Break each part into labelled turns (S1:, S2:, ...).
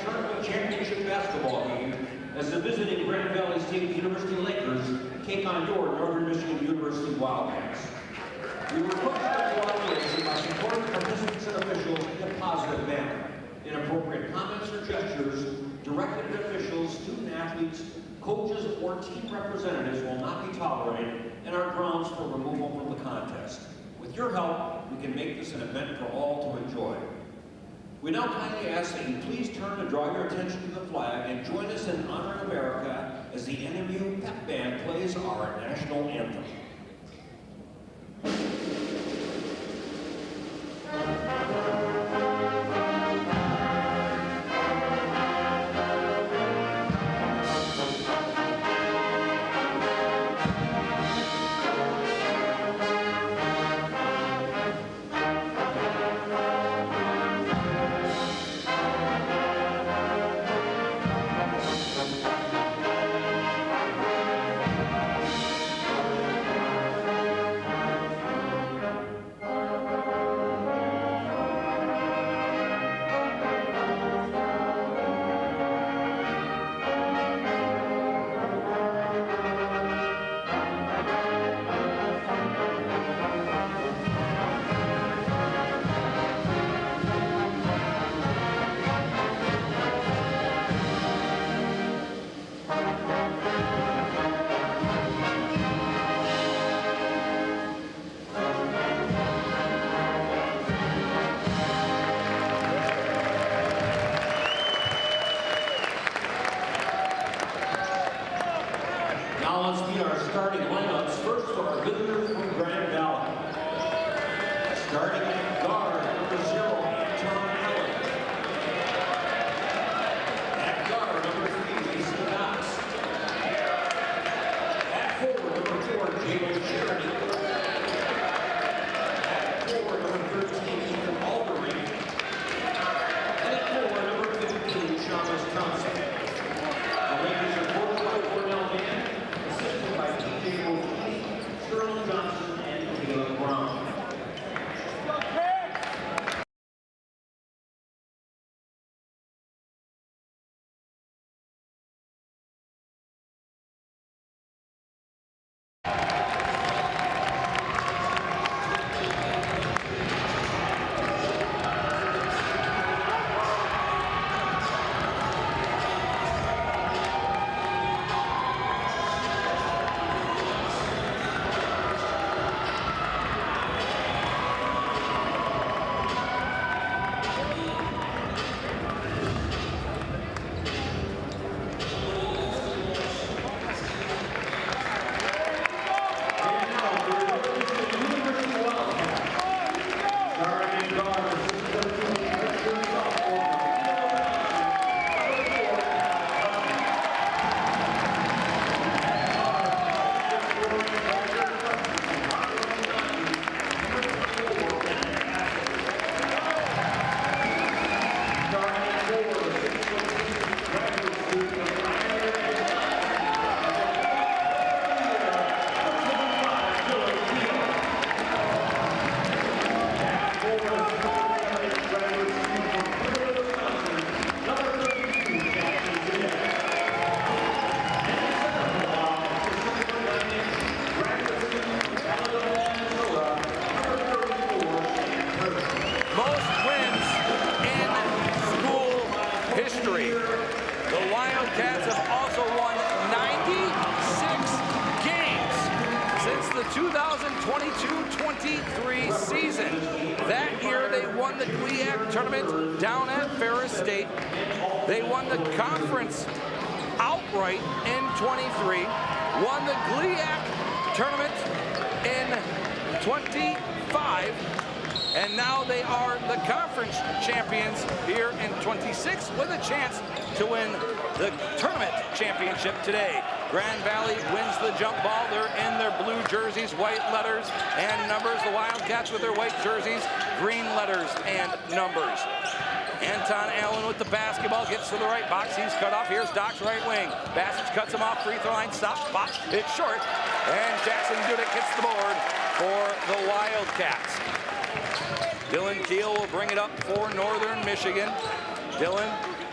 S1: GLIAC Tournament Championship basketball game as the visiting Grand Valley State University Lakers take on your Northern Michigan University Wildcats. We request your cooperation by supporting participants and officials in a positive manner. Inappropriate comments or gestures directed at officials, student athletes, coaches, or team representatives will not be tolerated and are grounds for removal from the contest. With your help, we can make this an event for all to enjoy. We now kindly ask that you please turn to draw your attention to the flag and join us in honoring America as the NMU Pep Band plays our national anthem. Now let's meet our starting lineups. First for our visitors from Grand Valley. Starting at guard, number 0, Anton Allen. At guard, number 3, Mason Knox. At forward, number 4, Jalen Charity. At forward, number 13, Ethan Aldering. And at forward, number 15, Chalmers Thompson. The Lakers are coached by Cornell Mann, assisted by TJ O'Keefe, Sterling Johnson, and Caleb Brown.
S2: The Wildcats have also won 96 games since the 2022-23 season. That year they won the GLIAC tournament down at Ferris State. They won the conference outright in 23, won the GLIAC tournament in 25, and now they are the conference champions here in 26 with a chance to win the tournament championship today. Grand Valley wins the jump ball. They're in their blue jerseys, white letters and numbers. The Wildcats with their white jerseys, green letters and numbers. Anton Allen with the basketball, gets to the right box. He's cut off. Here's Doc's right wing. Bassett cuts him off. Free throw line, stops, pops. It's short. And Jackson Dudick gets the board for the Wildcats. Dylan Keel will bring it up for Northern Michigan. Dylan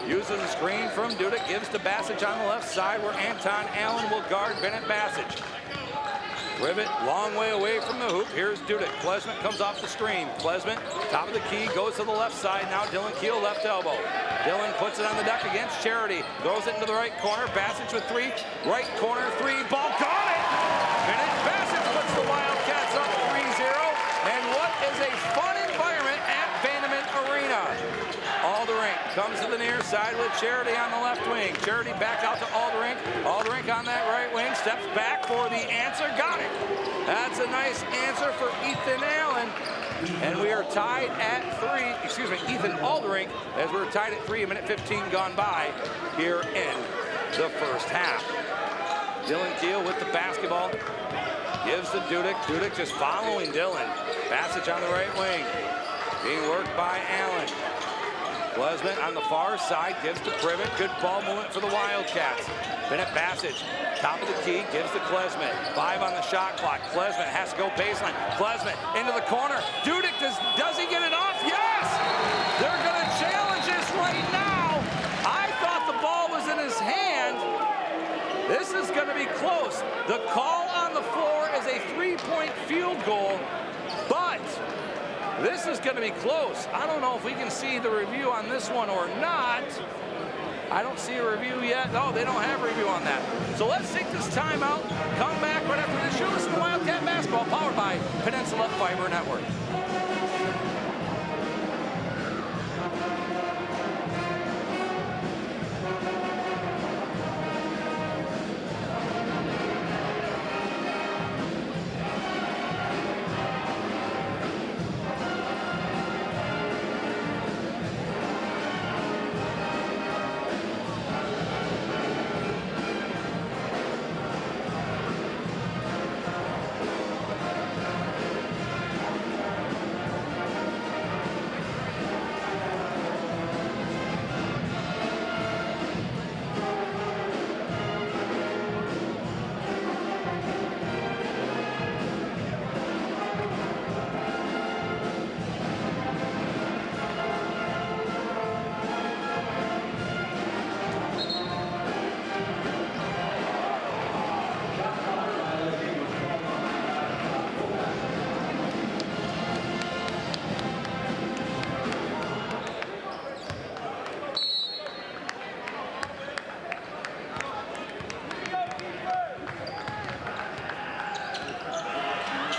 S2: Uses a screen from Dudek, gives to Bassage on the left side where Anton Allen will guard Bennett Bassage. Rivet, long way away from the hoop. Here's Dudek. Klesmet comes off the screen. Klesmet, top of the key, goes to the left side. Now Dylan Keel, left elbow. Dylan puts it on the deck against Charity. Throws it into the right corner. Bassage with three. Right corner, three. Ball got it! Bennett Bassage puts the Wildcats up 3-0. And what is a fun environment at Vandeman Arena. Alderink comes to the near side with Charity on the left wing. Charity back out to Alderink. Alderink on that right wing, steps back for the answer. Got it. That's a nice answer for Ethan Allen. And we are tied at 3. Excuse me, Ethan Alderink, as we're tied at 3, a minute 15 gone by here in the first half. Dylan Keel with the basketball. Gives to Dudek. Dudek just following Dylan. Bassage on the right wing. Being worked by Allen. Klesmet on the far side, gives to Privet. Good ball movement for the Wildcats. Bennett Bassage, top of the key, gives to Klesmet. 5 on the shot clock. Klesmet has to go baseline. Klesmet into the corner. Dudek, does he get it off? Yes! They're going to challenge this right now. I thought the ball was in his hand. This is going to be close. The call on the floor is a 3-point field goal, but this is going to be close. I don't know if we can see the review on this one or not. I don't see a review yet. No, they don't have a review on that. So let's take this timeout. Come back right after this show. Listen to Wildcat Basketball, powered by Peninsula Fiber Network.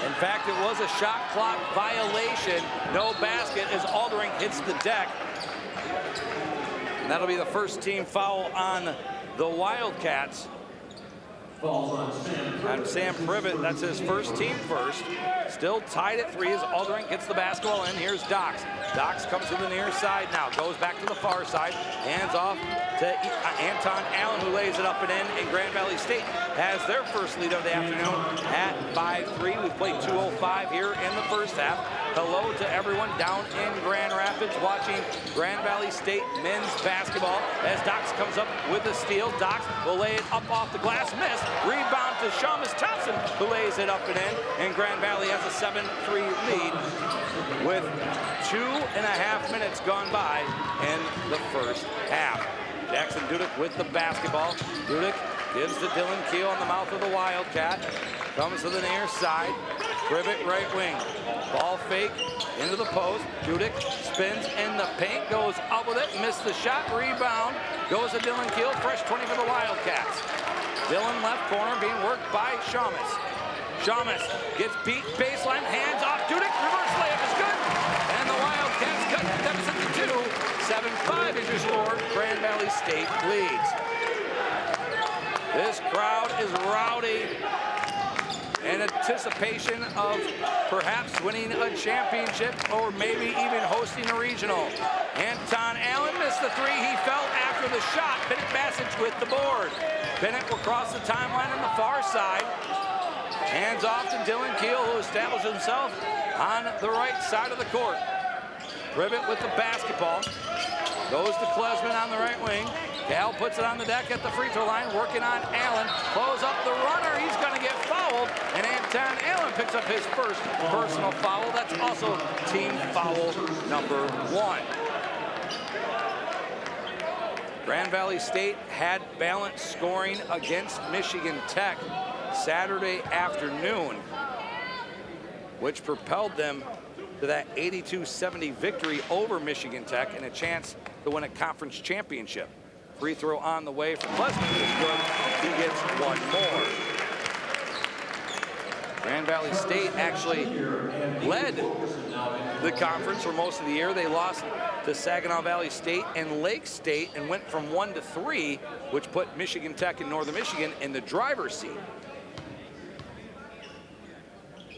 S2: In fact, it was a shot clock violation. No basket as Alderink hits the deck. And that'll be the first team foul on the Wildcats. On Sam Privet, that's his first team first. Still tied at 3 as Alderink gets the basketball in. Here's Dox. Dox comes to the near side now, goes back to the far side, hands off to Anton Allen, who lays it up and in. And Grand Valley State has their first lead of the afternoon at 5-3. We've played 2:05 here in the first half. Hello to everyone down in Grand Rapids watching Grand Valley State men's basketball as Dox comes up with a steal. Dox will lay it up off the glass, miss. Rebound to Shamus Thompson, who lays it up and in. And Grand Valley has a 7-3 lead with 2.5 minutes gone by in the first half. Jackson Dudek with the basketball. Dudek gives to Dylan Keel on the mouth of the Wildcat. Comes to the near side. Privet right wing. Ball fake into the post. Dudek spins in the paint, goes up with it, missed the shot, rebound. Goes to Dylan Keel, fresh 20 for the Wildcats. Dylan left corner being worked by Shamus. Shamus gets beat, baseline, hands off. Dudek, reverse layup is good. And the Wildcats cut the deficit to 2. 7-5 is your score. Grand Valley State leads. This crowd is rowdy in anticipation of perhaps winning a championship or maybe even hosting a regional. Anton Allen missed the 3. He fell after the shot. Bennett Bassage with the board. Bennett will cross the timeline on the far side. Hands off to Dylan Keel, who established himself on the right side of the court. Privet with the basketball. Goes to Klesman on the right wing. Cal puts it on the deck at the free throw line, working on Allen. Close up the runner. He's going to get fouled. And Anton Allen picks up his first personal foul. That's also team foul number 1. Grand Valley State had balanced scoring against Michigan Tech Saturday afternoon, which propelled them to that 82-70 victory over Michigan Tech and a chance to win a conference championship. Free throw on the way from Klesman is good. He gets one more. Grand Valley State actually led the conference for most of the year. They lost to Saginaw Valley State and Lake State and went from 1 to 3, which put Michigan Tech and Northern Michigan in the driver's seat.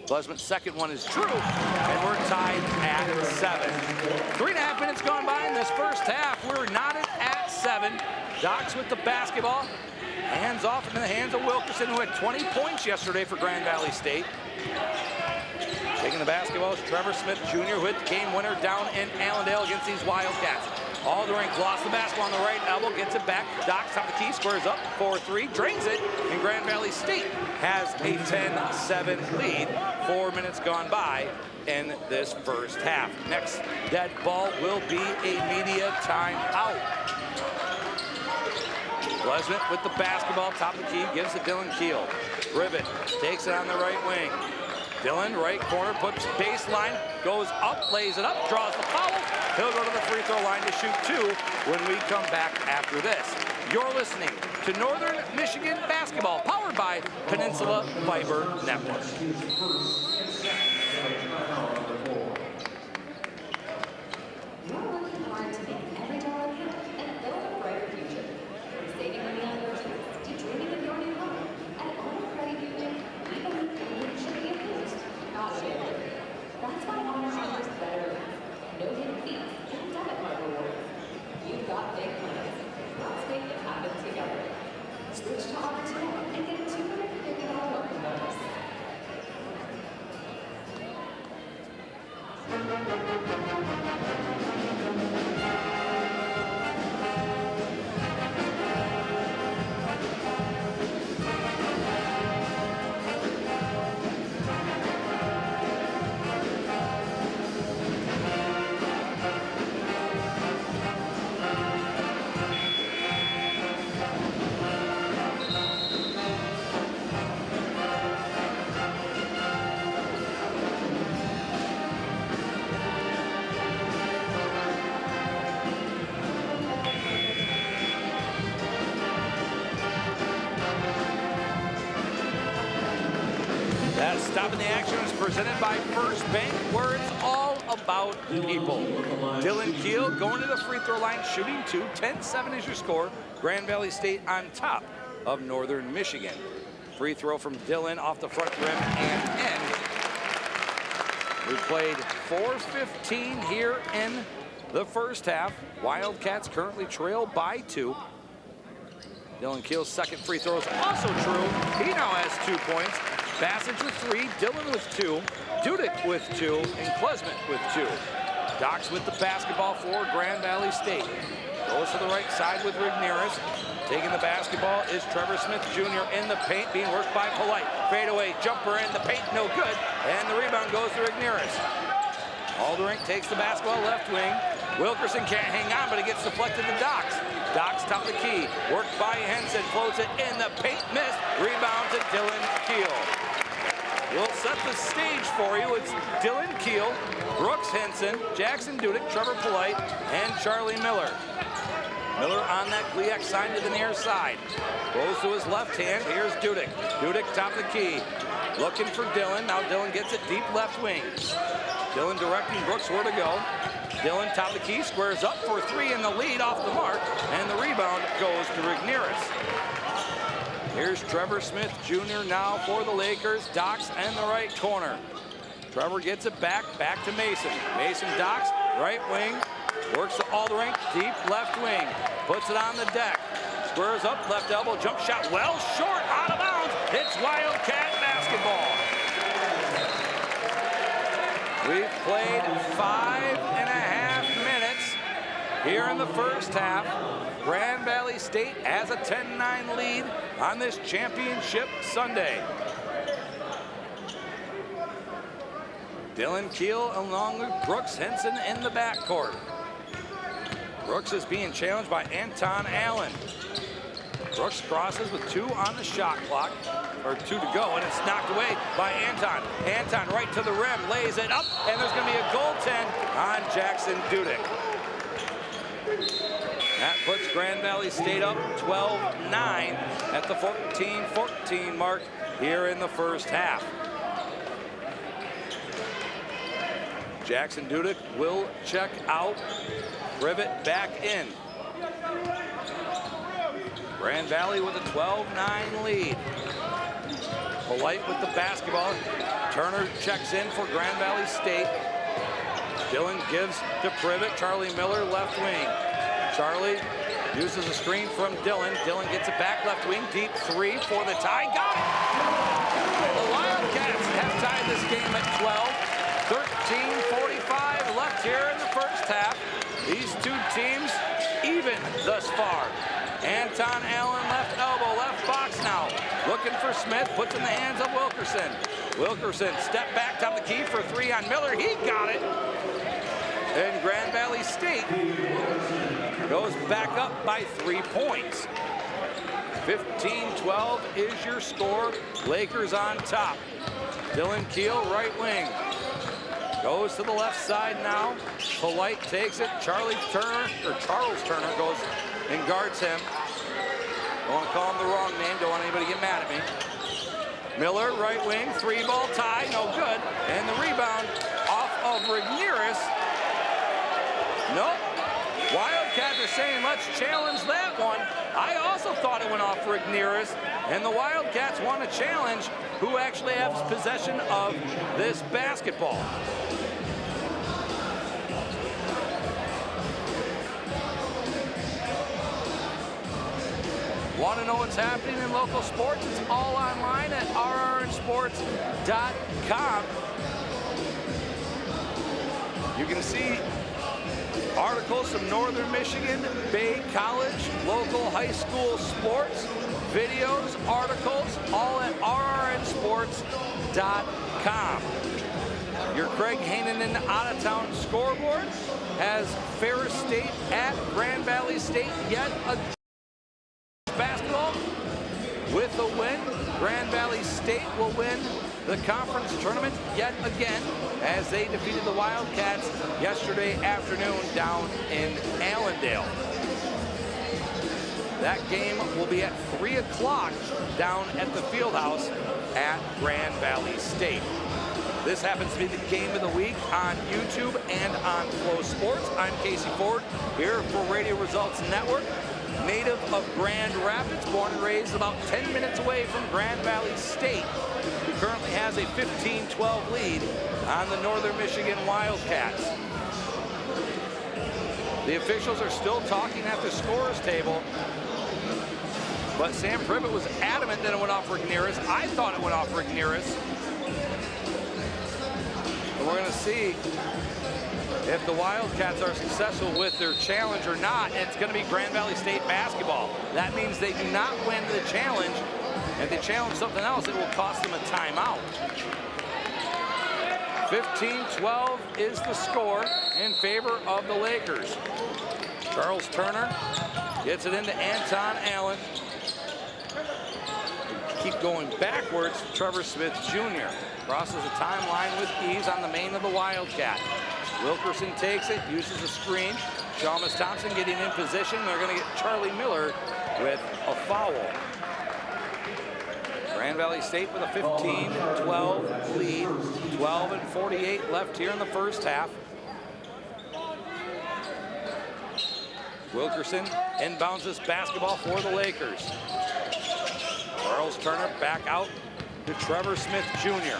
S2: Klesman's second one is true, and we're tied at 7. 3.5 minutes gone by in this first half. We're knotted at 7. Dox with the basketball. Hands off into the hands of Wilkerson, who had 20 points yesterday for Grand Valley State. Taking the basketball is Trevor Smith Jr., who hit the game winner down in Allendale against these Wildcats. Aldering lost the basketball on the right elbow, gets it back. Dox top the key, squares up, 4-3, drains it, and Grand Valley State has a 10-7 lead. 4 minutes gone by in this first half. Next dead ball will be a media timeout. Klesman with the basketball, top of the key, gives it Dylan Keel. Rivet takes it on the right wing. Dylan, right corner, puts baseline, goes up, lays it up, draws the foul. He'll go to the free throw line to shoot 2 when we come back after this. You're listening to Northern Michigan Basketball, powered by Peninsula Fiber Network.
S3: That's why Honor offers better. No hidden fees, and debit card rewards. You've got big plans. Let's make them happen together. Switch to Honor today and get a $250 welcome bonus.
S2: Stopping the action is presented by First Bank, where it's all about people. Dylan Keel going to the free throw line, shooting 2. 10-7 is your score. Grand Valley State on top of Northern Michigan. Free throw from Dylan off the front rim and in. We played 4:15 here in the first half. Wildcats currently trail by 2. Dylan Keel's second free throw is also true. He now has 2 points. Bassage with 3, Dylan with 2, Dudek with 2, and Klesman with 2. Dox with the basketball for Grand Valley State. Goes to the right side with Rigneris. Taking the basketball is Trevor Smith Jr. in the paint, being worked by Polite. Fadeaway jumper in the paint, no good. And the rebound goes to Rigneris. Aldering takes the basketball left wing. Wilkerson can't hang on, but it gets deflected to Dox. Dox top the key, worked by Henson, floats it in the paint, missed. Rebound to Dylan Keel. We'll set the stage for you. It's Dylan Keel, Brooks Henson, Jackson Dudek, Trevor Polite, and Charlie Miller. Miller on that GLIAC sign to the near side. Goes to his left hand. Here's Dudek. Dudek top the key. Looking for Dylan. Now Dylan gets it deep left wing. Dylan directing Brooks where to go. Dylan top the key, squares up for 3 in the lead, off the mark, and the rebound goes to Rigneris. Here's Trevor Smith Jr. now for the Lakers. Dox in the right corner. Trevor gets it back to Mason. Mason Dox, right wing, works to Aldering, deep left wing, puts it on the deck, squares up, left elbow, jump shot, well short, out of bounds. It's Wildcat basketball. We've played 5.5 minutes here in the first half. Grand Valley State has a 10-9 lead on this championship Sunday. Dylan Keel along with Brooks Henson in the backcourt. Brooks is being challenged by Anton Allen. Brooks crosses with 2 on the shot clock, or 2 to go, and it's knocked away by Anton. Anton right to the rim, lays it up, and there's going to be a goaltend on Jackson Dudek. That puts Grand Valley State up 12-9 at the 14-14 mark here in the first half. Jackson Dudek will check out. Privet back in. Grand Valley with a 12-9 lead. Polite with the basketball. Turner checks in for Grand Valley State. Dylan gives to Privet. Charlie Miller, left wing. Charlie uses a screen from Dylan. Dylan gets it back left wing. Deep 3 for the tie. Got it! The Wildcats have tied this game at 12. 13:45 left here in the first half. These two teams even thus far. Anton Allen, left elbow, left box now. Looking for Smith, puts in the hands of Wilkerson. Wilkerson, step back, top the key for 3 on Miller. He got it. And Grand Valley State goes back up by 3 points. 15-12 is your score. Lakers on top. Dylan Keel, right wing. Goes to the left side now. Polite takes it. Charles Turner goes and guards him. Don't want to call him the wrong name. Don't want anybody to get mad at me. Miller, right wing, 3-ball tie, no good. And the rebound off of Rigneris. Nope. Wildcats are saying, let's challenge that one. I also thought it went off Rigneris. And the Wildcats want to challenge who actually has possession of this basketball. Want to know what's happening in local sports? It's all online at rrnsports.com. You can see articles from Northern Michigan, Bay College, local high school sports, videos, articles, all at rrnsports.com. Your Craig Hainanen out-of-town scoreboard has Ferris State at Grand Valley State yet again. Basketball with a win. Grand Valley State will win the conference tournament yet again as they defeated the Wildcats yesterday afternoon down in Allendale. That game will be at 3 o'clock down at the Fieldhouse at Grand Valley State. This happens to be the game of the week on YouTube and on Flow Sports. I'm Casey Ford here for Radio Results Network. Native of Grand Rapids, born and raised about 10 minutes away from Grand Valley State, who currently has a 15-12 lead on the Northern Michigan Wildcats. The officials are still talking at the scorer's table, but Sam Privet was adamant that it went off Rigneris. I thought it went off Rigneris. And we're going to see if the Wildcats are successful with their challenge or not. It's going to be Grand Valley State basketball. That means they do not win the challenge. If they challenge something else, it will cost them a timeout. 15-12 is the score in favor of the Lakers. Charles Turner gets it into Anton Allen. Keep going backwards. Trevor Smith Jr. crosses the timeline with ease on the main of the Wildcat. Wilkerson takes it, uses a screen. Chalmers Thompson getting in position. They're going to get Charlie Miller with a foul. Grand Valley State with a 15-12 lead. 12:48 left here in the first half. Wilkerson inbounds this basketball for the Lakers. Charles Turner back out to Trevor Smith Jr.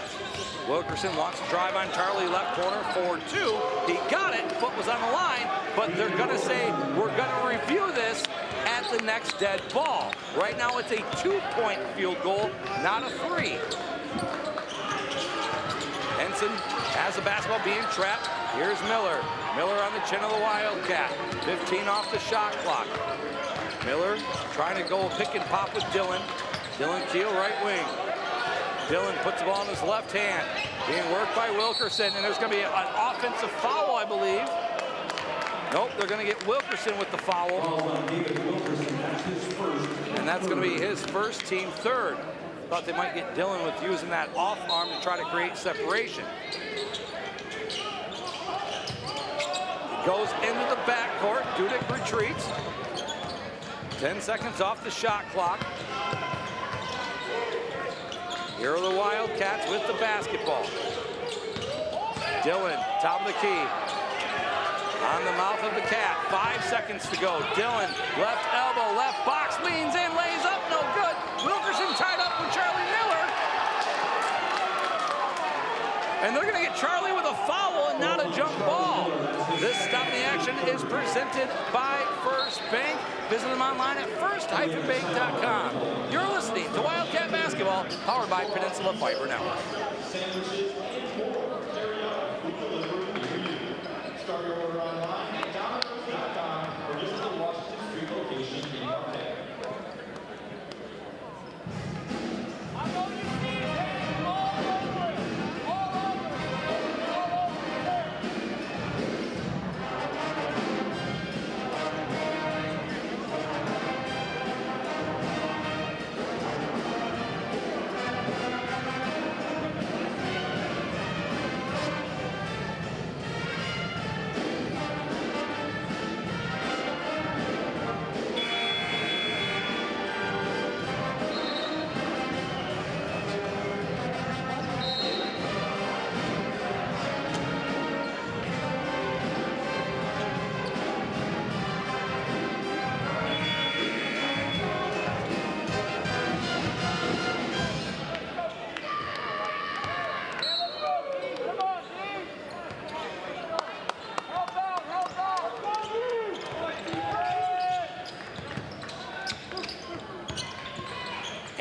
S2: Wilkerson wants to drive on Charlie, left corner for 2. He got it, foot was on the line, but they're gonna say, we're gonna review this at the next dead ball. Right now it's a 2-point field goal, not a 3. Henson has the basketball being trapped. Here's Miller. Miller on the chin of the Wildcat. 15 off the shot clock. Miller trying to go pick and pop with Dylan. Dylan Keel, right wing. Dylan puts the ball in his left hand. Being worked by Wilkerson, and there's going to be an offensive foul, I believe. Nope, they're going to get Wilkerson with the foul. And that's going to be his first, team third. Thought they might get Dillon with using that off arm to try to create separation. Goes into the backcourt. Dudek retreats. 10 seconds off the shot clock. Here are the Wildcats with the basketball. Dillon, top of the key. On the mouth of the cat. 5 seconds to go. Dillon, left elbow, left box, leans in, lays up, no good. Wilkerson tied up with Charlie Miller. And they're going to get Charlie with a foul and not a jump ball. This Stop the Action is presented by First Bank. Visit them online at first-bank.com. You're listening to Wildcat Basketball, powered by Peninsula Fiber Network.
S4: Start your order online at domino's.com or visit the Washington Street location in Marquette.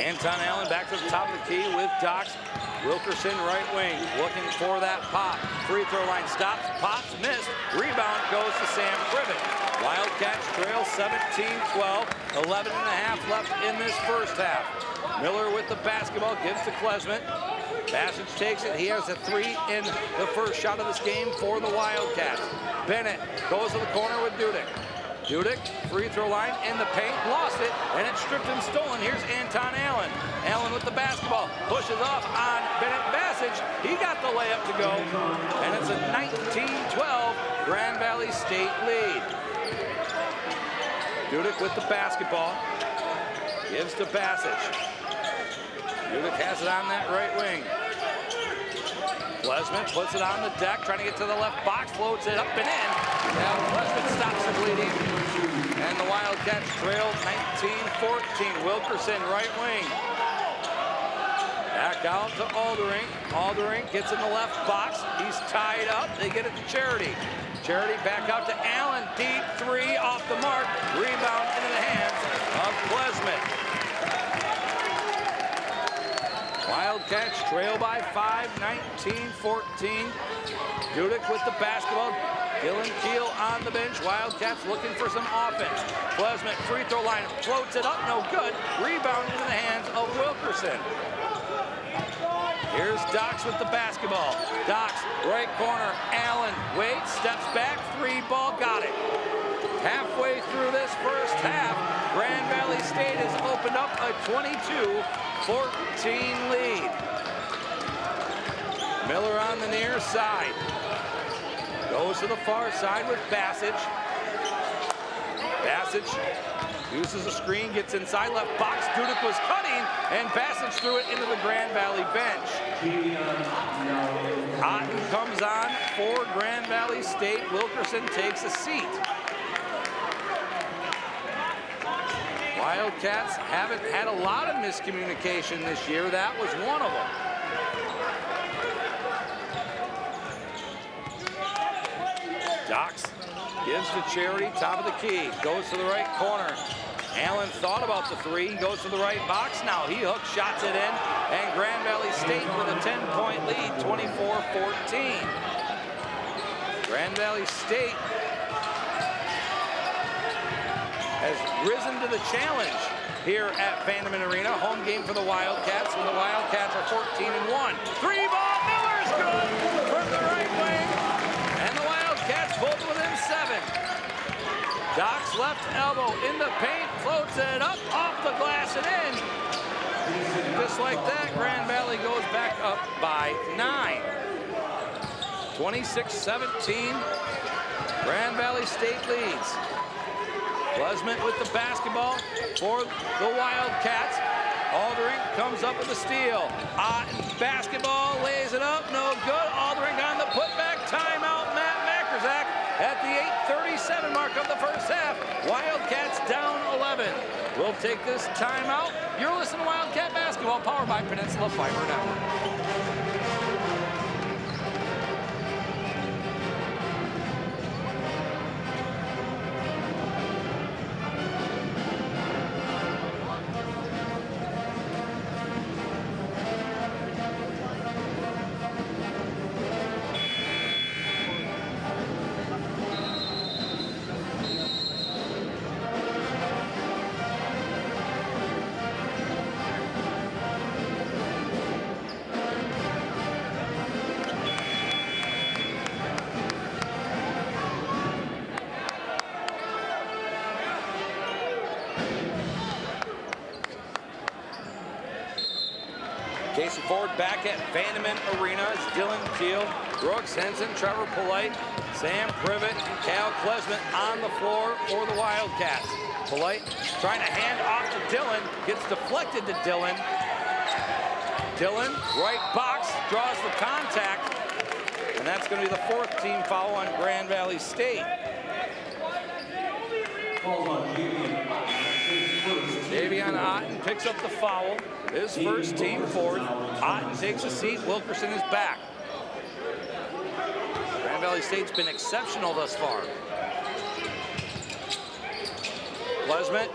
S2: Anton Allen back to the top of the key with Dox. Wilkerson right wing, looking for that pop. Free throw line stops, pops, missed. Rebound goes to Sam Privet. Wildcats trail 17-12, 11 and a half left in this first half. Miller with the basketball, gives to Klesmit. Bassage takes it, he has a three in the first shot of this game for the Wildcats. Bennett goes to the corner with Dudek. Dudek, free throw line in the paint, lost it, and it's stripped and stolen. Here's Anton Allen. Allen with the basketball, pushes off on Bennett Bassage. He got the layup to go, and it's a 19-12 Grand Valley State lead. Dudek with the basketball, gives to Bassage. Dudek has it on that right wing. Klesmit puts it on the deck, trying to get to the left box, floats it up and in. Now Klesmit stops the bleeding. And the Wildcats trail 19-14. Wilkerson, right wing. Back out to Alderink. Alderink gets in the left box. He's tied up. They get it to Charity. Charity back out to Allen. Deep three off the mark. Rebound into the hands of Klesmit. Wildcats trail by 5, 19-14. Dudek with the basketball. Dylan Keel on the bench. Wildcats looking for some offense. Klesmit free throw line, floats it up, no good. Rebound into the hands of Wilkerson. Here's Dox with the basketball. Dox, right corner. Allen waits, steps back, three ball, got it. Halfway through this first half, Grand Valley State has opened up a 22-14 lead. Miller on the near side. Goes to the far side with Bassage. Bassage uses a screen, gets inside left box. Dudek was cutting, and Bassage threw it into the Grand Valley bench. Otten comes on for Grand Valley State. Wilkerson takes a seat. Wildcats haven't had a lot of miscommunication this year. That was one of them. Dox gives to Charity, top of the key, goes to the right corner. Allen thought about the three, goes to the right box. Now he hooks, shots it in, and Grand Valley State with a 10-point lead, 24-14. Grand Valley State has risen to the challenge here at Vandeman Arena. Home game for the Wildcats, and the Wildcats are 14-1. Three ball, Miller's good from the right wing. And the Wildcats both within 7. Doc's left elbow in the paint, floats it up, off the glass and in. Just like that, Grand Valley goes back up by 9. 26-17, Grand Valley State leads. Klesmet with the basketball for the Wildcats. Aldering comes up with a steal. Basketball lays it up, no good. Aldering on the putback, timeout, Matt Mackerzak at the 8:37 mark of the first half. Wildcats down 11. We'll take this timeout. You're listening to Wildcat Basketball, powered by Peninsula Fiber Network. Casey Ford back at Vandeman Arena. It's Dylan Keel, Brooks Henson, Trevor Polite, Sam Privet, and Cal Klesmet on the floor for the Wildcats. Polite trying to hand off to Dylan, gets deflected to Dylan. Dylan, right box, draws the contact, and that's going to be the 4th team foul on Grand Valley State. Davion Otten picks up the foul. His first team fourth. Otten takes a seat. Wilkerson is back. Grand Valley State's been exceptional thus far. Klesmet,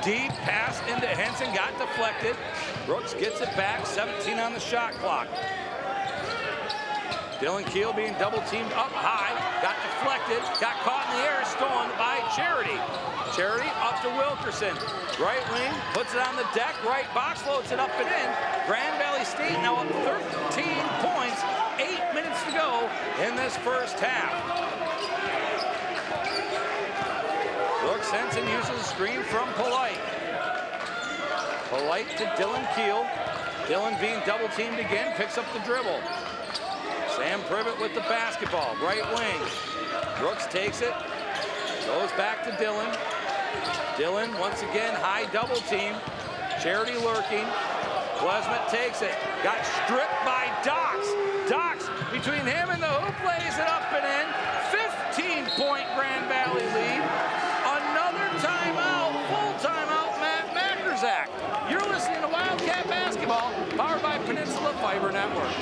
S2: deep pass into Henson, got deflected. Brooks gets it back, 17 on the shot clock. Dylan Keel being double teamed up high, got deflected, got caught in the air, stolen by Charity. Charity up to Wilkerson. Right wing, puts it on the deck, right box, floats it up and in. Grand Valley State now up 13 points, 8 minutes to go in this first half. Brooks Henson uses a screen from Polite. Polite to Dylan Keel. Dylan being double teamed again, picks up the dribble. Sam Privet with the basketball, right wing. Brooks takes it, goes back to Dylan. Dylan, once again, high double team. Charity lurking. Klesmet takes it. Got stripped by Dox. Dox, between him and the hoop, lays it up and in. 15-point Grand Valley lead. Another timeout, full timeout, Matt Mackerzak. You're listening to Wildcat Basketball, powered by Peninsula Fiber Network.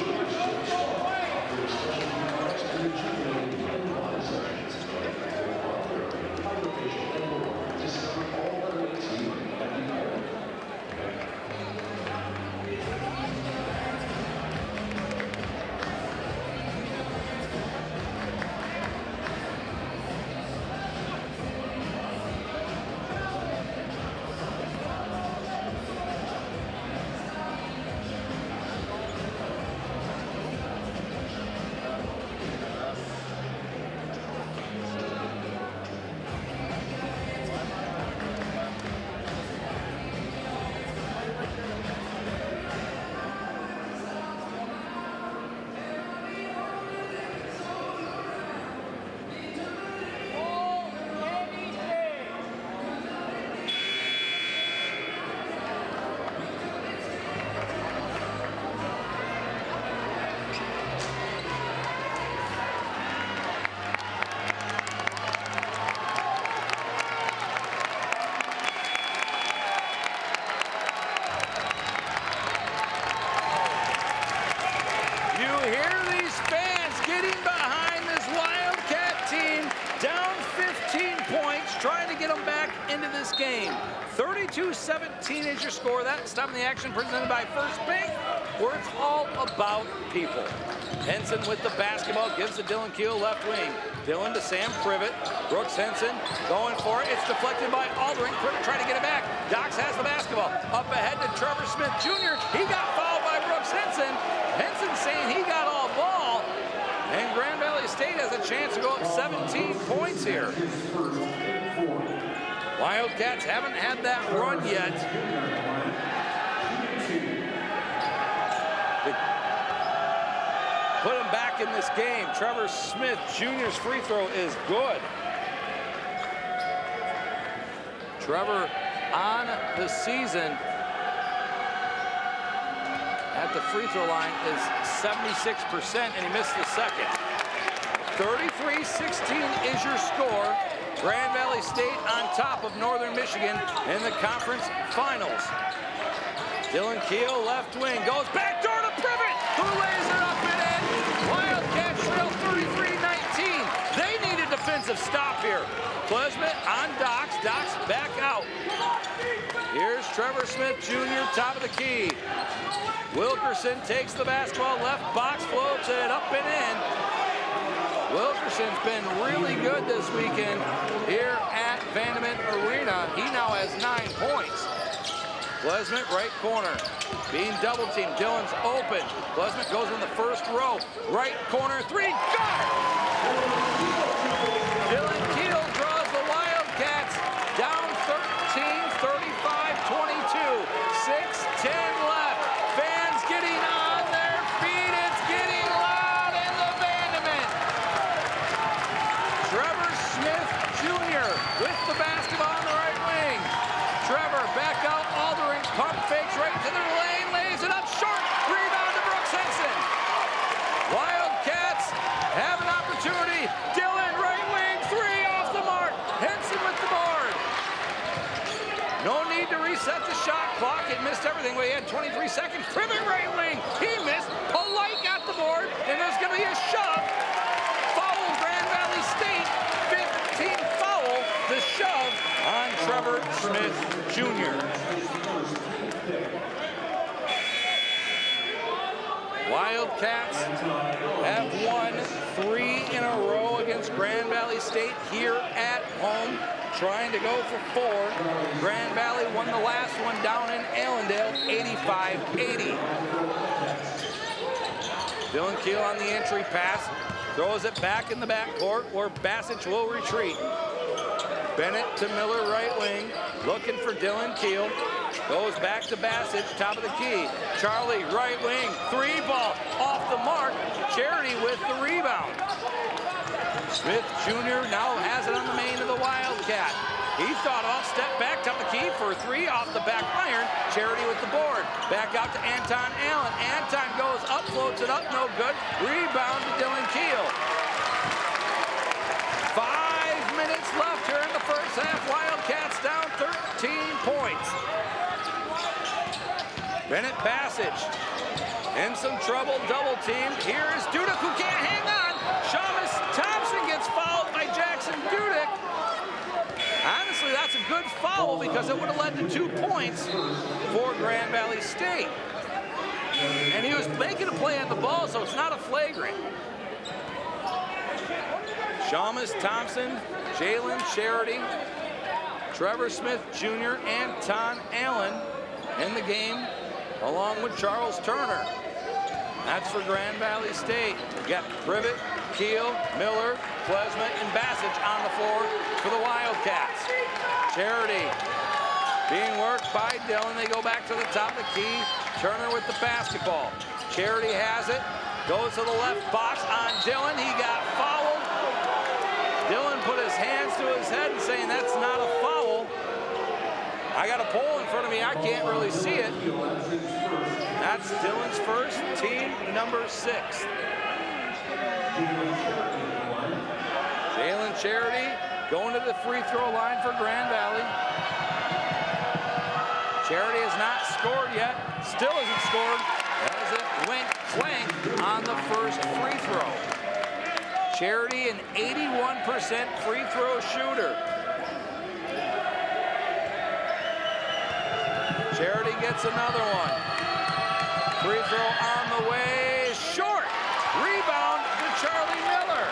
S2: Trying to get them back into this game. 32-17 is your score. That's time of the action presented by First Bank, where it's all about people. Henson with the basketball, gives to Dylan Keel, left wing. Dylan to Sam Privet. Brooks Henson going for it. It's deflected by Aldering. Privet trying to get it back. Dox has the basketball. Up ahead to Trevor Smith Jr. He got fouled by Brooks Henson. Henson saying he got all ball. And Grand Valley State has a chance to go up 17 points here. Wildcats haven't had that run yet. Put him back in this game. Trevor Smith Jr.'s free throw is good. Trevor on the season at the free throw line is 76%, and he missed the second. 33-16 is your score. Grand Valley State on top of Northern Michigan in the conference finals. Dylan Keel, left wing, goes back door to Privet, who lays it up and in. Wildcats trail 33-19. They need a defensive stop here. Klesmet on Dox, Dox back out. Here's Trevor Smith Jr., top of the key. Wilkerson takes the basketball, left box, floats it up and in. Wilkerson's been really good this weekend here at Vanderbilt Arena. He now has 9 points. Klesmet, right corner, being double teamed. Dylan's open. Klesmet goes in the first row. Right corner, three, got it! Dylan Keel draws the Wildcats down 13, 35-22. 6:10 left. Fans getting on their feet. It's getting loud in the Vanderbilt. Trevor Smith Jr. with the basketball on the right wing. Trevor back out, Aldering, pump fakes right to the lane, lays it up short, rebound to Brooks Henson. Wildcats have an opportunity. Dylan, right wing, three off the mark. Henson with the board. No need to reset the shot clock. It missed everything. We had 23 seconds. Privet, right wing, he missed. Polite got the board, and there's going to be a shove. Foul Grand Valley State, 15th foul, the shove on Trevor Smith Jr. Wildcats have won 3 in a row against Grand Valley State here at home, trying to go for 4. Grand Valley won the last one down in Allendale, 85-80. Dylan Keel on the entry pass, throws it back in the backcourt where Bassich will retreat. Bennett to Miller, right wing, looking for Dylan Keel. Goes back to Bassich, top of the key. Charlie, right wing, three ball, off the mark. Charity with the rebound. Smith Jr. now has it on the main of the Wildcat. He thought off, step back, top of the key for 3 off the back iron. Charity with the board. Back out to Anton Allen. Anton goes up, floats it up, no good. Rebound to Dylan Keel. 5 minutes left here in the first half. Wildcats down 13 points. Bennett Bassich in some trouble, double teamed. Here is Dudek, who can't hang on. Shamus Thompson gets fouled by Jackson Dudek. Honestly, that's a good foul because it would have led to 2 points for Grand Valley State. And he was making a play on the ball, so it's not a flagrant. Shamus Thompson, Jalen Charity, Trevor Smith Jr., Anton Allen in the game, along with Charles Turner. That's for Grand Valley State. We got Privet, Keel, Miller, Klesmet, and Bassich on the floor for the Wildcats. Charity being worked by Dylan. They go back to the top of the key. Turner with the basketball. Charity has it. Goes to the left box on Dylan. He got fouled. Dylan put his hands to his head and saying, that's not a foul. I got a pole in front of me. I can't really see it. That's Dylan's first, team number 6. Jalen Charity going to the free throw line for Grand Valley. Charity has not scored yet. Still isn't scored. As it went clank on the first free throw. Charity, an 81% free throw shooter. Charity gets another one. Free throw on the way, short. Rebound to Charlie Miller.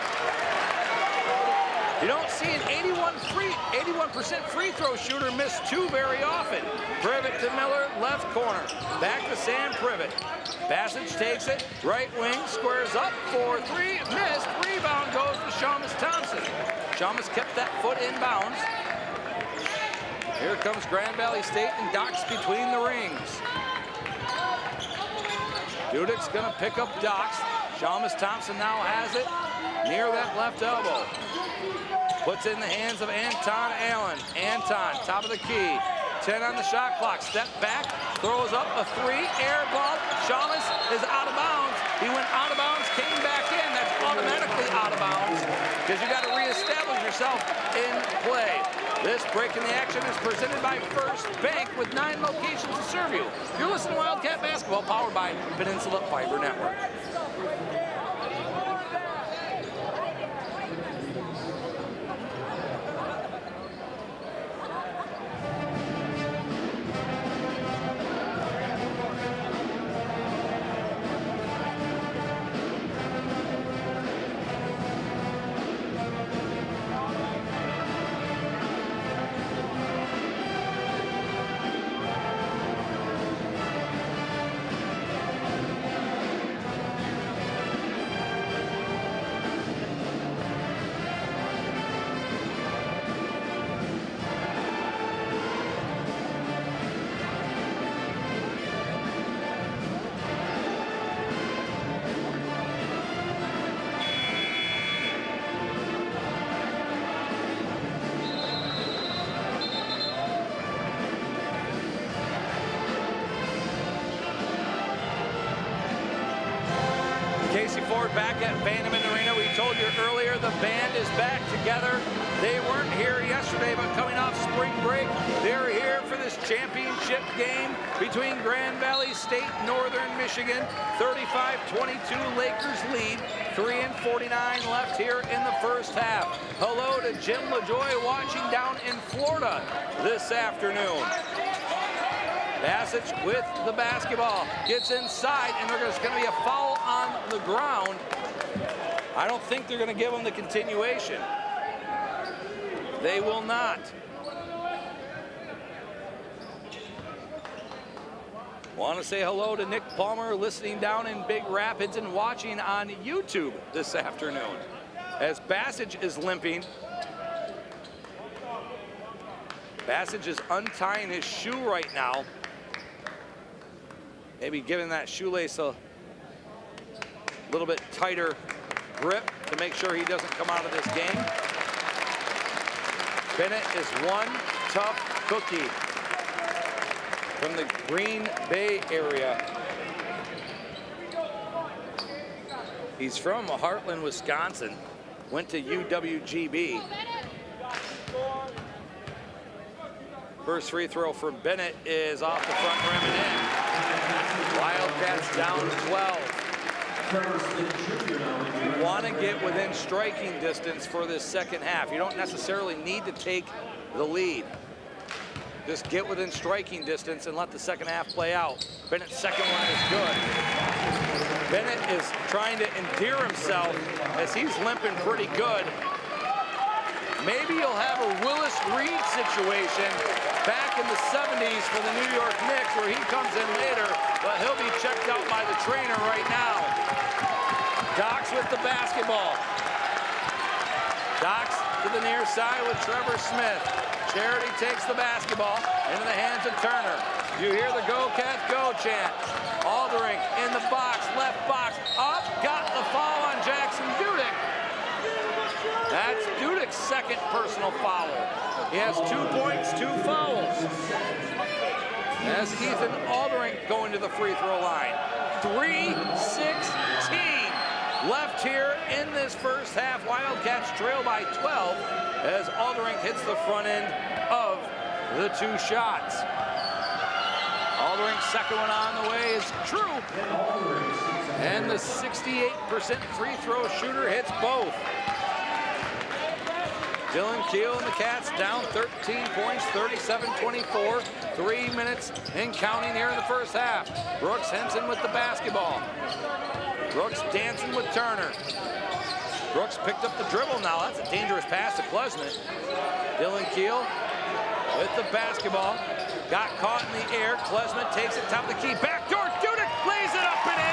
S2: You don't see an 81% free throw shooter miss 2 very often. Privet to Miller, left corner. Back to Sam Privet. Bassage takes it, right wing, squares up for three, missed. Rebound goes to Shamus Thompson. Shamus kept that foot in bounds. Here comes Grand Valley State and Doc's between the rings. Dudek's gonna pick up Doc's. Shamus Thompson now has it near that left elbow. Puts it in the hands of Anton Allen. Anton, top of the key. 10 on the shot clock. Step back, throws up a three, air ball. Shamus is out of bounds. He went out of bounds, came back in. That's automatically out of bounds because you got to reestablish yourself in play. This break in the action is presented by First Bank with 9 locations to serve you. You're listening to Wildcat Basketball, powered by Peninsula Fiber Network. Back at Vandeman Arena. We told you earlier the band is back together. They weren't here yesterday, but coming off spring break, they're here for this championship game between Grand Valley State and Northern Michigan. 35-22 Lakers lead. 3:49 left here in the first half. Hello to Jim LaJoy watching down in Florida this afternoon. Bassage with the basketball, gets inside, and there's going to be a foul on the ground. I don't think they're going to give him the continuation. They will not. Want to say hello to Nick Palmer listening down in Big Rapids and watching on YouTube this afternoon. As Bassage is limping. Bassage is untying his shoe right now. Maybe giving that shoelace a little bit tighter grip to make sure he doesn't come out of this game. Bennett is one tough cookie from the Green Bay area. He's from Heartland, Wisconsin. Went to UWGB. First free throw for Bennett is off the front rim and in. Wildcats down 12. You want to get within striking distance for this second half. You don't necessarily need to take the lead. Just get within striking distance and let the second half play out. Bennett's second one is good. Bennett is trying to endear himself as he's limping pretty good. Maybe you'll have a Willis Reed situation back in the 70s for the New York Knicks where he comes in later, but he'll be checked out by the trainer right now. Doc's with the basketball. Doc's to the near side with Trevor Smith. Charity takes the basketball into the hands of Turner. You hear the Go Cats Go chant. Aldering in the box, left box, up, got the foul on Jackson Dudek. That's Dudek's second personal foul. He has 2 points, 2 fouls. As Ethan Aldering going to the free throw line. 3:16 left here in this first half. Wildcats trail by 12 as Aldering hits the front end of the 2 shots. Aldering's second one on the way is true. And the 68% free throw shooter hits both. Dylan Keel and the Cats down 13 points, 37-24. 3 minutes and counting here in the first half. Brooks Henson with the basketball. Brooks dancing with Turner. Brooks picked up the dribble now. That's a dangerous pass to Klesmet. Dylan Keel with the basketball. Got caught in the air. Klesmet takes it top of the key. Backdoor. Dudek lays it up and in.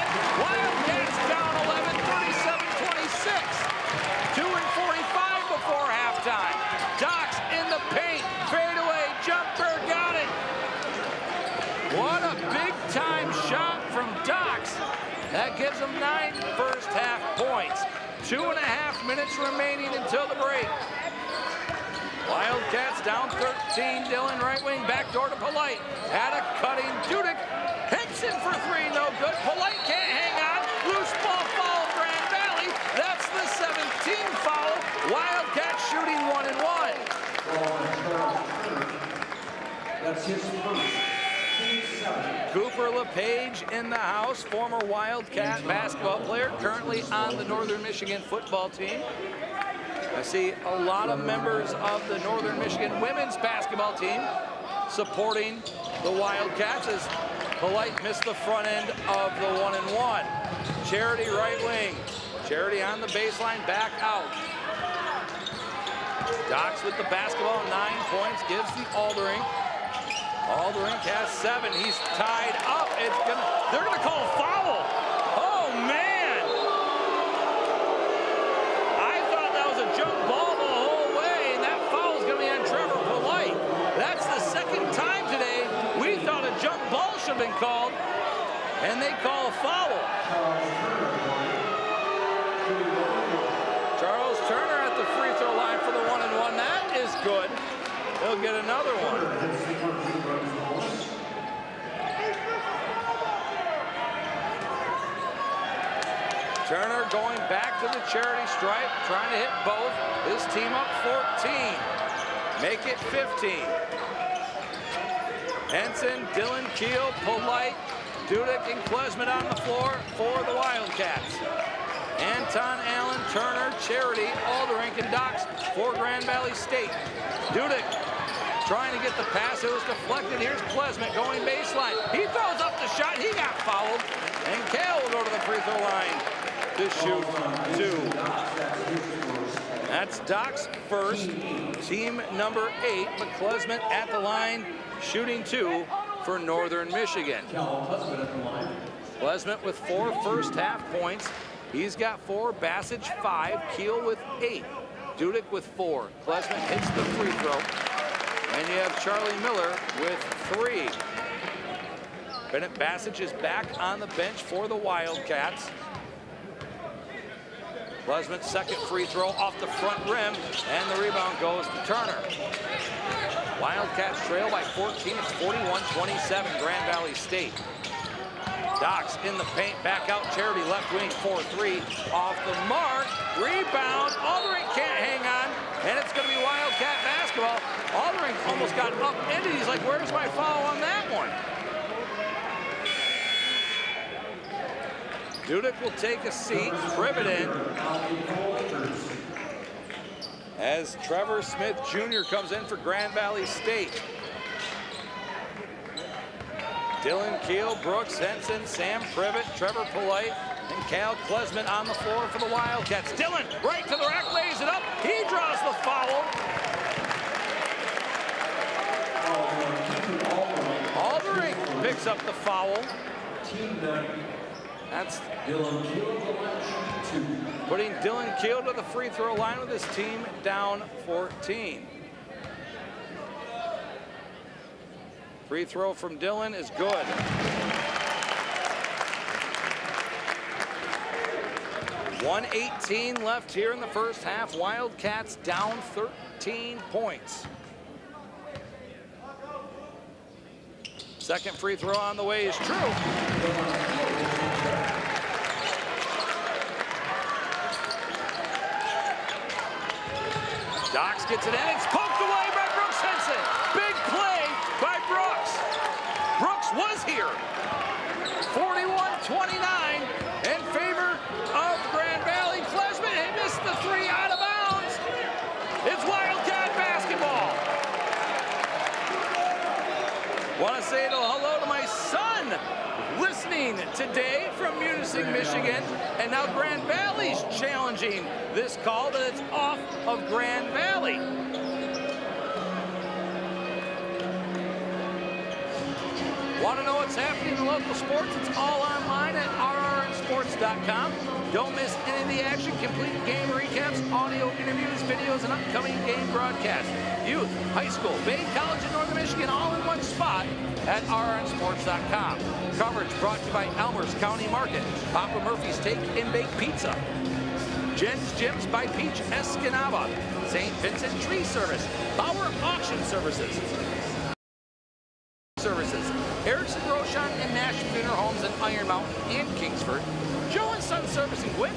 S2: That gives them 9 first half points. 2.5 minutes remaining until the break. Wildcats down 13. Dillon right wing, backdoor to Polite. Had a cutting Dudek. Henson for 3, no good. Polite can't hang on. Loose ball foul, Grand Valley. That's the 17th foul. Wildcats shooting 1 and 1.
S1: That's his first.
S2: Cooper LePage in the house, former Wildcat basketball player, currently on the Northern Michigan football team. I see a lot of members of the Northern Michigan women's basketball team supporting the Wildcats as Polite missed the front end of the 1 and 1. Charity right wing. Charity on the baseline, back out. Docks with the basketball, 9 points, gives the Aldering. Aldering has 7. He's tied up. They're gonna call a foul. Oh man! I thought that was a jump ball the whole way, and that foul is gonna be on Trevor Polite. That's the second time today we thought a jump ball should have been called, and they call a foul. Charles Turner at the free throw line for the 1 and 1. That is good. He'll get another one. Turner going back to the charity stripe, trying to hit both. His team up 14. Make it 15. Henson, Dillon, Keel, Polite, Dudek, and Klesmet on the floor for the Wildcats. Anton, Allen, Turner, Charity, Alderink, and Docks for Grand Valley State. Dudek trying to get the pass. It was deflected. Here's Klesmet going baseline. He throws up the shot. He got fouled. And Kale will go to the free throw line to shoot 2. That's Doc's first. Team number 8, McClesmet at the line, shooting 2 for Northern Michigan. Klesmet with 4 first half points. He's got 4, Bassage 5, Keel with 8. Dudek with 4. Klesmet hits the free throw. And you have Charlie Miller with 3. Bennett Bassage is back on the bench for the Wildcats. Klesmet's second free throw off the front rim, and the rebound goes to Turner. Wildcats trail by 14. It's 41-27, Grand Valley State. Docks in the paint, back out, Charity left wing, 4-3, off the mark, rebound, Aldering can't hang on, and it's gonna be Wildcat basketball. Aldering almost got upended. He's like, where's my foul on that one? Dudek will take a seat, Privet in, as Trevor Smith Jr. comes in for Grand Valley State. Dillon, Keel, Brooks, Henson, Sam Privet, Trevor Polite, and Cal Klesmet on the floor for the Wildcats. Dillon, right to the rack, lays it up. He draws the foul. Aldering picks up the foul. That's putting Dillon Keel to the free throw line with his team down 14. Free throw from Dillon is good. .118 left here in the first half. Wildcats down 13 points. Second free throw on the way is true. Docks gets it in. It's poked away by Brooks Henson. Big play by Brooks. Brooks was here. 41-29 in favor of Grand Valley. Klesmet, he missed the 3 out of bounds. It's Wildcat basketball. Want to say hello to my son listening today from Munising, Michigan. And now Grand Valley's challenging this call that it's off of Grand Valley. Want to know what's happening in local sports? It's all online at rrnsports.com. FloHoops.com. Don't miss any of the action. Complete game recaps, audio interviews, videos, and upcoming game broadcasts. Youth, high school, Bay College, and Northern Michigan all in one spot at rnsports.com. Coverage brought to you by Elmers County Market, Papa Murphy's Take and Bake Pizza, Jen's Gyms by Peach Escanaba, St. Vincent Tree Service, Power Auction Services, Erickson Roshan and Nash Funeral Homes in Iron Mountain and Kingsford, Joe and Son Service in Gwynn,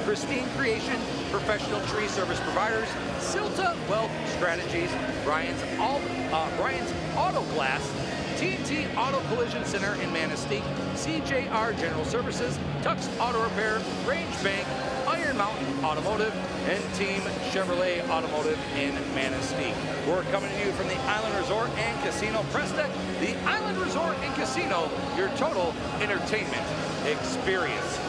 S2: Pristine Creation, professional tree service providers, Silta Wealth Strategies, Brian's Auto Glass, TNT Auto Collision Center in Manistee, CJR General Services, Tux Auto Repair, Range Bank, Iron Mountain Automotive, and Team Chevrolet Automotive in Manistee. We're coming to you from the Island Resort and Casino Presta, the Island Resort and Casino, your total entertainment experience.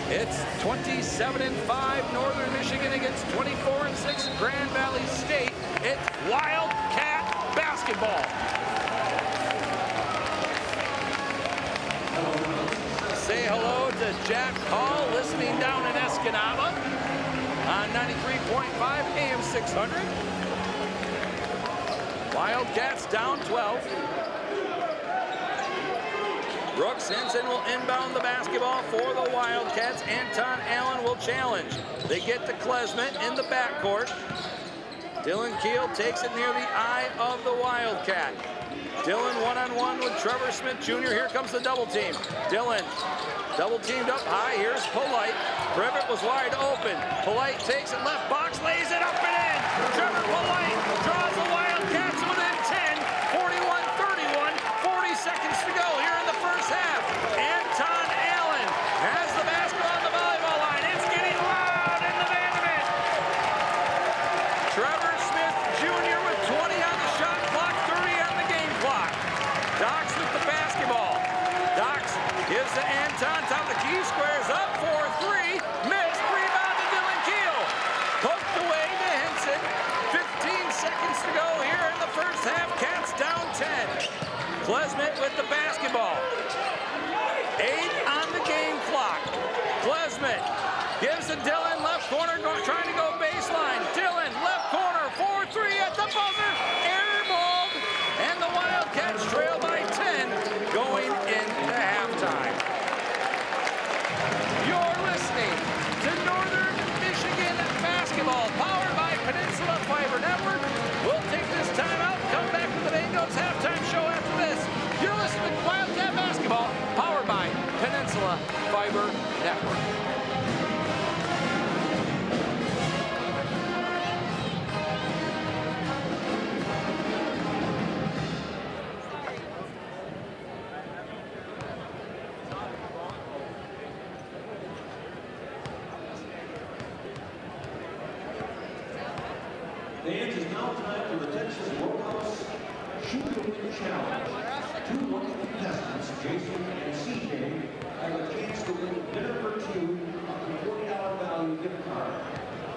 S2: It's 27-5 Northern Michigan against 24-6 Grand Valley State. It's Wildcat basketball. Say hello to Jack Hall, listening down in Escanaba on 93.5 AM 600. Wildcats down 12. Brooks Henson will inbound the basketball for the Wildcats. Anton Allen will challenge. They get to Klesmet in the backcourt. Dylan Keel takes it near the eye of the Wildcat. Dylan one-on-one with Trevor Smith Jr. Here comes the double team. Dylan double teamed up high. Here's Polite. Privet was wide open. Polite takes it left box, lays it up and in. Trevor Polite draws the Wildcats within 10. 41-31. 40 seconds to go here in the first half. Anton Allen has the basketball on the volleyball line. It's getting loud in the Vanderbilt. Trevor Smith Jr. with 20 on the shot clock, 30 on the game clock. Dox with the basketball. Dox gives to Anton, top of the key, squares up for three. Missed, rebound to Dylan Keel. Poked away to Henson. 15 seconds to go here in the first half. Cats down 10. Klesmet with the basketball. 8 on the game clock. Klesmet gives to Dylan, left corner, trying to go baseline. Dylan, left corner, 4-3 at the buzzer. Airballed, and the Wildcats trail by 10 going into halftime. You're listening to Northern Michigan basketball, powered by Peninsula Fiber Network. We'll take this time out, come back with the Bengals halftime show after this. You're listening to Wildcat basketball, powered by Peninsula Fiber Network.
S1: Fans, it's now time for the Texas Roadhouse Shoot the Win Challenge. Two lucky contestants, Jason and CJ, have a chance to win dinner for two up to $40 value gift card.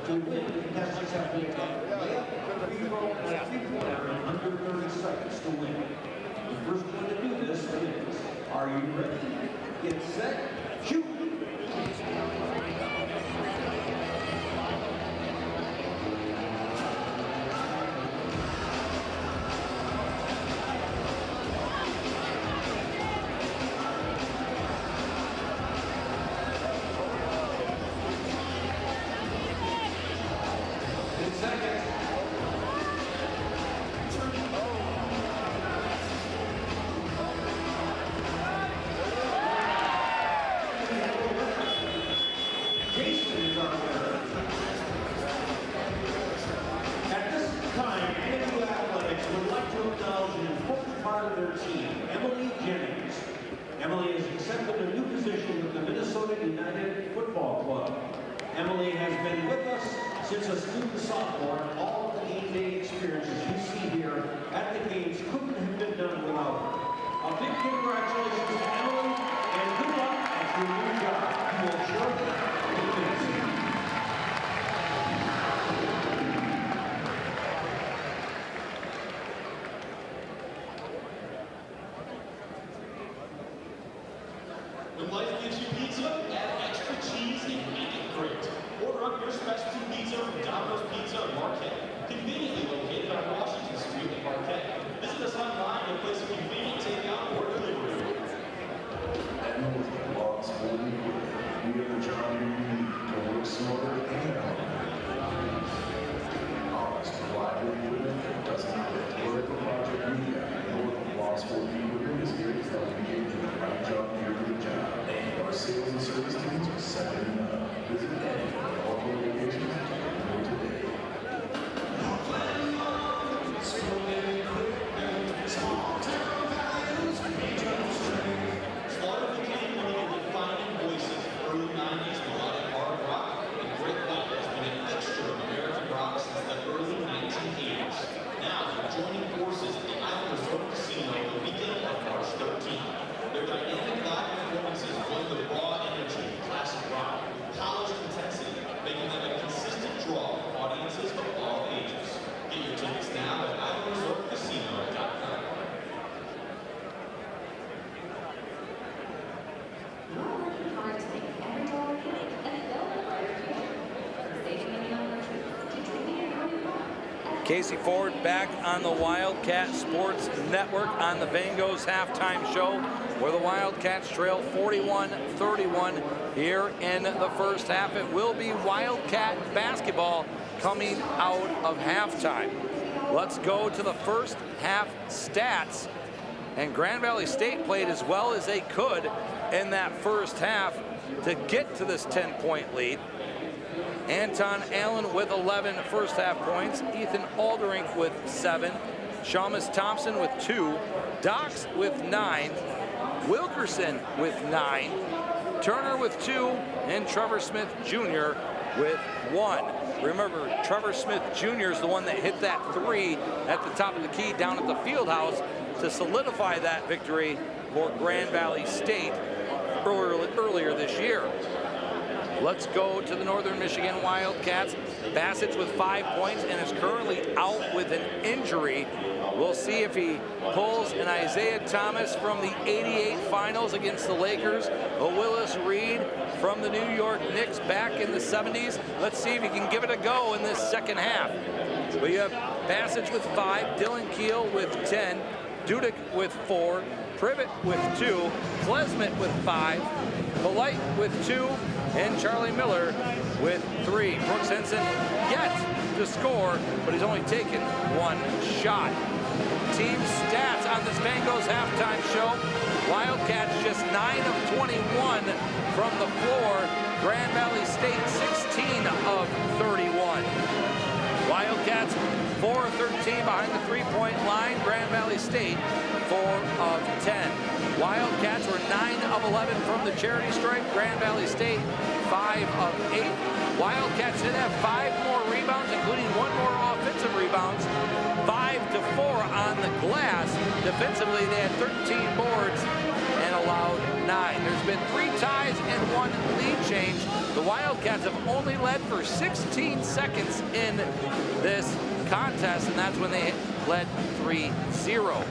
S1: To win, the contestants have to make a layup, free throw, and a three-pointer in under 30 seconds to win. The first one to do this wins. Are you ready? Get set, shoot! Emily has accepted a new position with the Minnesota United Football Club. Emily has been with us since a student sophomore, and all of the game day experiences you see here at the games couldn't have been done without her. A big congratulations to Emily, and good luck at your new job. You will surely be missed.
S4: When life gives you your specialty pizza from Domino's Pizza in Marquette, conveniently located on Washington Street in Marquette. Visit us online to place a convenient takeout or delivery.
S5: And with lots more than we have the job you need to work smarter and harder. Honest, reliable equipment that doesn't quit. Whatever project you have, North Lost 4 equipment is here to help you get the right job near your job. And our sales and service teams are second to none. Visit any of our local locations today.
S4: Slaughter became one of the defining voices of early 90s melodic hard rock, and Great White has been a fixture of American rock since the early 1980s. Now, they're joining forces at the Island Resort Casino the weekend of March 13th. Their dynamic live performances blend the raw energy of classic rock with polished intensity, making them a consistent draw for audiences of all ages. Get your tickets now at islandresortcasino.com.
S3: You're working hard to make every dollar count and build a brighter future. From saving money on electricity to dreaming of growing up.
S2: Casey Ford back on the Wildcat Sports Network on the Vangos halftime show, where the Wildcats trail 41-31 here in the first half. It will be Wildcat basketball coming out of halftime. Let's go to the first half stats. And Grand Valley State played as well as they could in that first half to get to this 10-point lead. Anton Allen with 11 first half points, Ethan Alderink with 7, Shamus Thompson with 2, Dox with 9, Wilkerson with 9, Turner with 2, and Trevor Smith Jr. with 1. Remember, Trevor Smith Jr. is the one that hit that 3 at the top of the key down at the field house to solidify that victory for Grand Valley State earlier this year. Let's go to the Northern Michigan Wildcats. Bassett with 5 points and is currently out with an injury. We'll see if he pulls an Isaiah Thomas from the '88 finals against the Lakers, a Willis Reed from the New York Knicks back in the '70s. Let's see if he can give it a go in this second half. We have Bassett with 5, Dylan Keel with 10, Dudek with 4, Privet with 2, Klesmet with 5, Polite with 2, and Charlie Miller with 3. Brooks Henson yet to score, but he's only taken 1 shot. Team stats on this Vangos halftime show. Wildcats just 9 of 21 from the floor. Grand Valley State 16 of 31. Wildcats 4 of 13 behind the 3-point line. Grand Valley State 4 of 10. Wildcats were 9 of 11 from the charity stripe. Grand Valley State 5 of 8. Wildcats did have 5 more rebounds, including 1 more offensive rebounds. 5 to 4 on the glass. Defensively, they had 13 boards and allowed 9. There's been 3 ties and 1 lead change. The Wildcats have only led for 16 seconds in this contest, and that's when they led 3-0.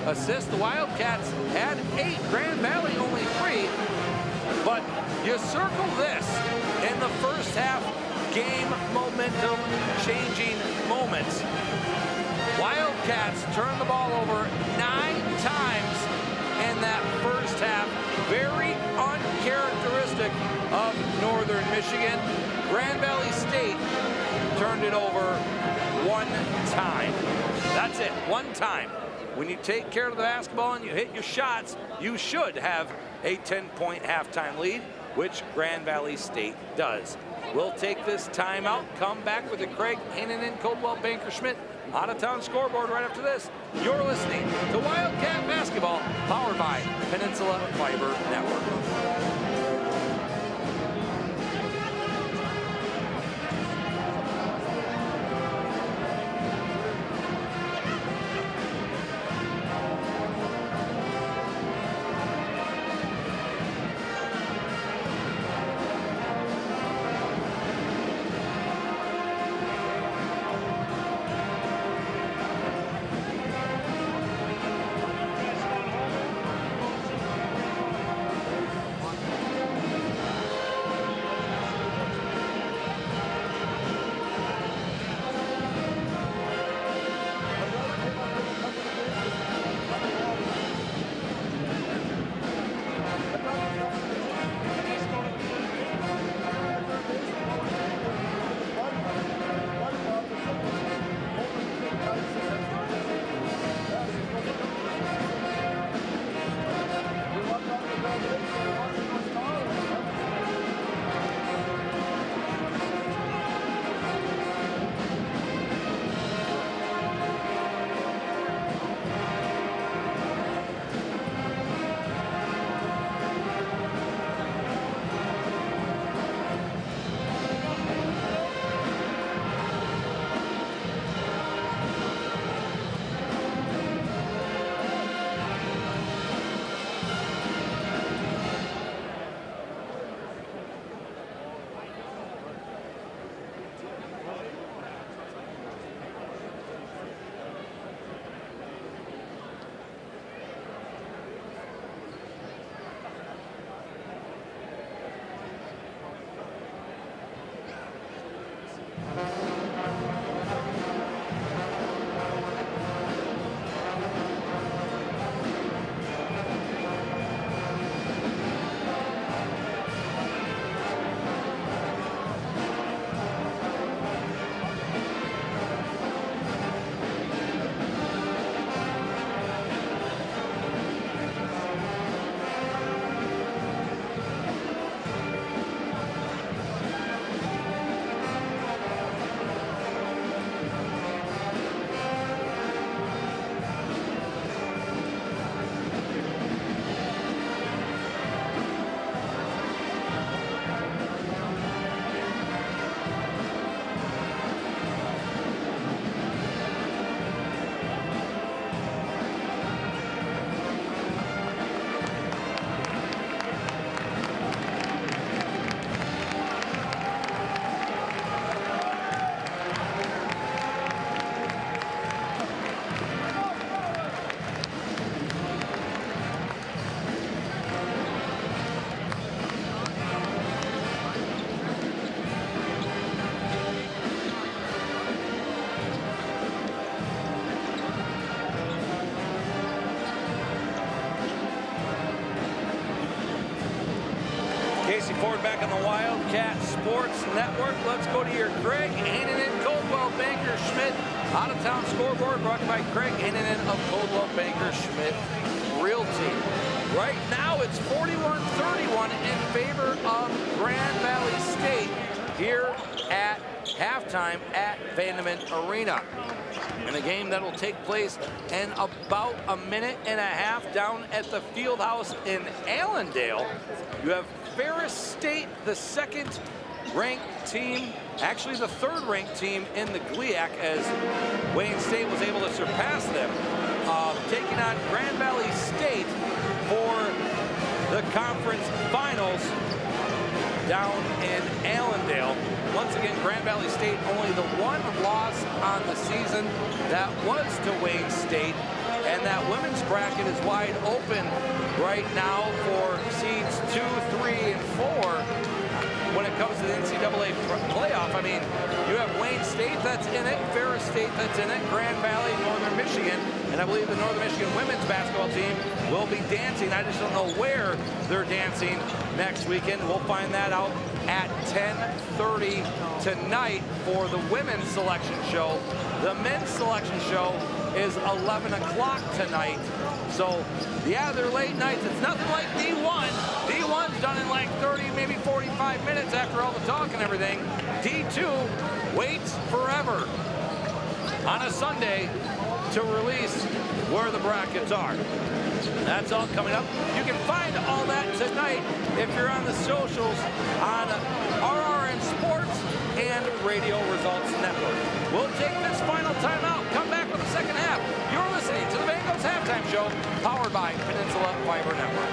S2: Assists, the Wildcats had 8, Grand Valley only 3, but you circle this in the first half game momentum changing moments. Wildcats turned the ball over 9 times in that first half. Very uncharacteristic of Northern Michigan. Grand Valley State turned it over 1 time. That's it, 1 time. When you take care of the basketball and you hit your shots, you should have a 10-point halftime lead, which Grand Valley State does. We'll take this timeout, come back with the Craig Hanen and Coldwell Banker Schmidt out-of-town scoreboard right after this. You're listening to Wildcat Basketball, powered by Peninsula Fiber Network. Casey Ford back on the Wildcat Sports Network. Let's go to your Craig Hainanen, Coldwell Banker Schmidt out-of-town scoreboard brought to you by Craig Hainanen of Coldwell Banker Schmidt Realty. Right now it's 41-31 in favor of Grand Valley State here at halftime at Vandeman Arena. In a game that will take place in about a minute and a half down at the field house in Allendale. You have Ferris State, the second-ranked team, actually the third-ranked team in the GLIAC, as Wayne State was able to surpass them, taking on Grand Valley State for the conference finals down in Allendale. Once again, Grand Valley State only the one loss on the season. That was to Wayne State. And that women's bracket is wide open right now for seeds 2, 3, and 4 when it comes to the NCAA playoff. I mean, you have Wayne State that's in it, Ferris State that's in it, Grand Valley, Northern Michigan, and I believe the Northern Michigan women's basketball team will be dancing. I just don't know where they're dancing next weekend. We'll find that out at 10:30 tonight for the women's selection show. The men's selection show is 11 o'clock tonight. So, yeah, they're late nights. It's nothing like D1. D1's done in like 30, maybe 45 minutes after all the talk and everything. D2 waits forever on a Sunday to release where the brackets are. That's all coming up. You can find all that tonight if you're on the socials on RRN Sports and Radio Results Network. We'll take this final timeout, come back with the second half. You're listening to the Bengals Halftime Show, powered by Peninsula Fiber Network.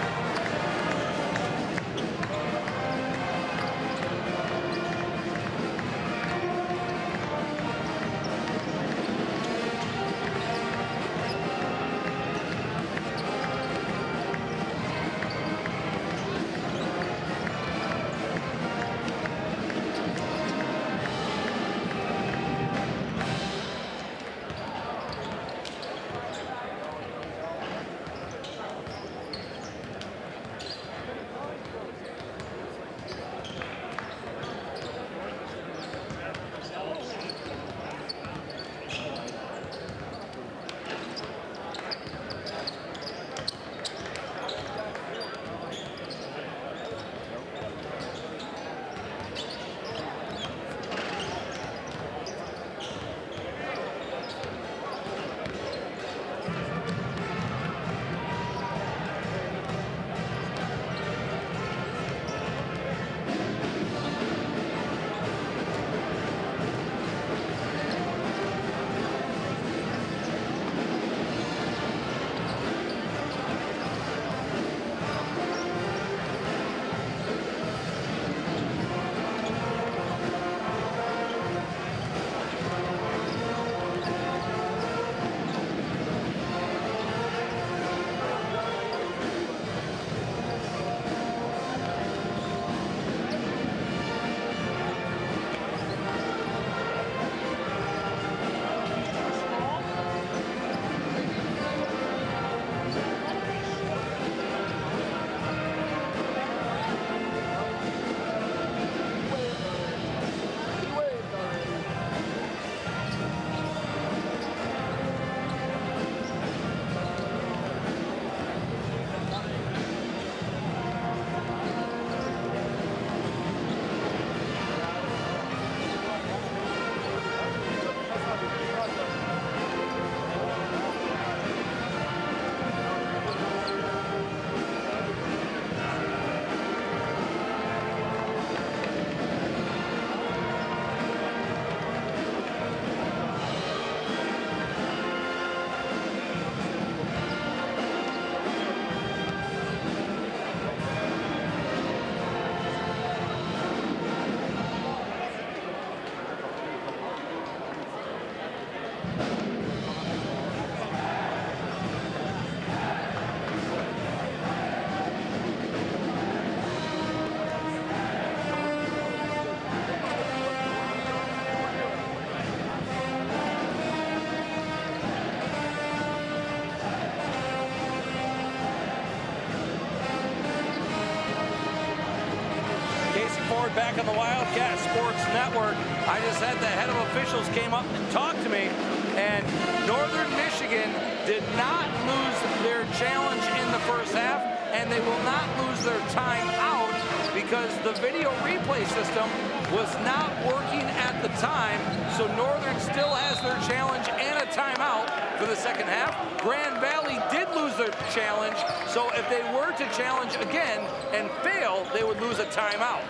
S2: forward back on the Wildcat Sports Network. I just had the head of officials came up and talked to me, and Northern Michigan did not lose their challenge in the first half, and they will not lose their timeout because the video replay system was not working at the time, so Northern still has their challenge and a timeout for the second half. Grand Valley did lose their challenge, so if they were to challenge again and fail, they would lose a timeout.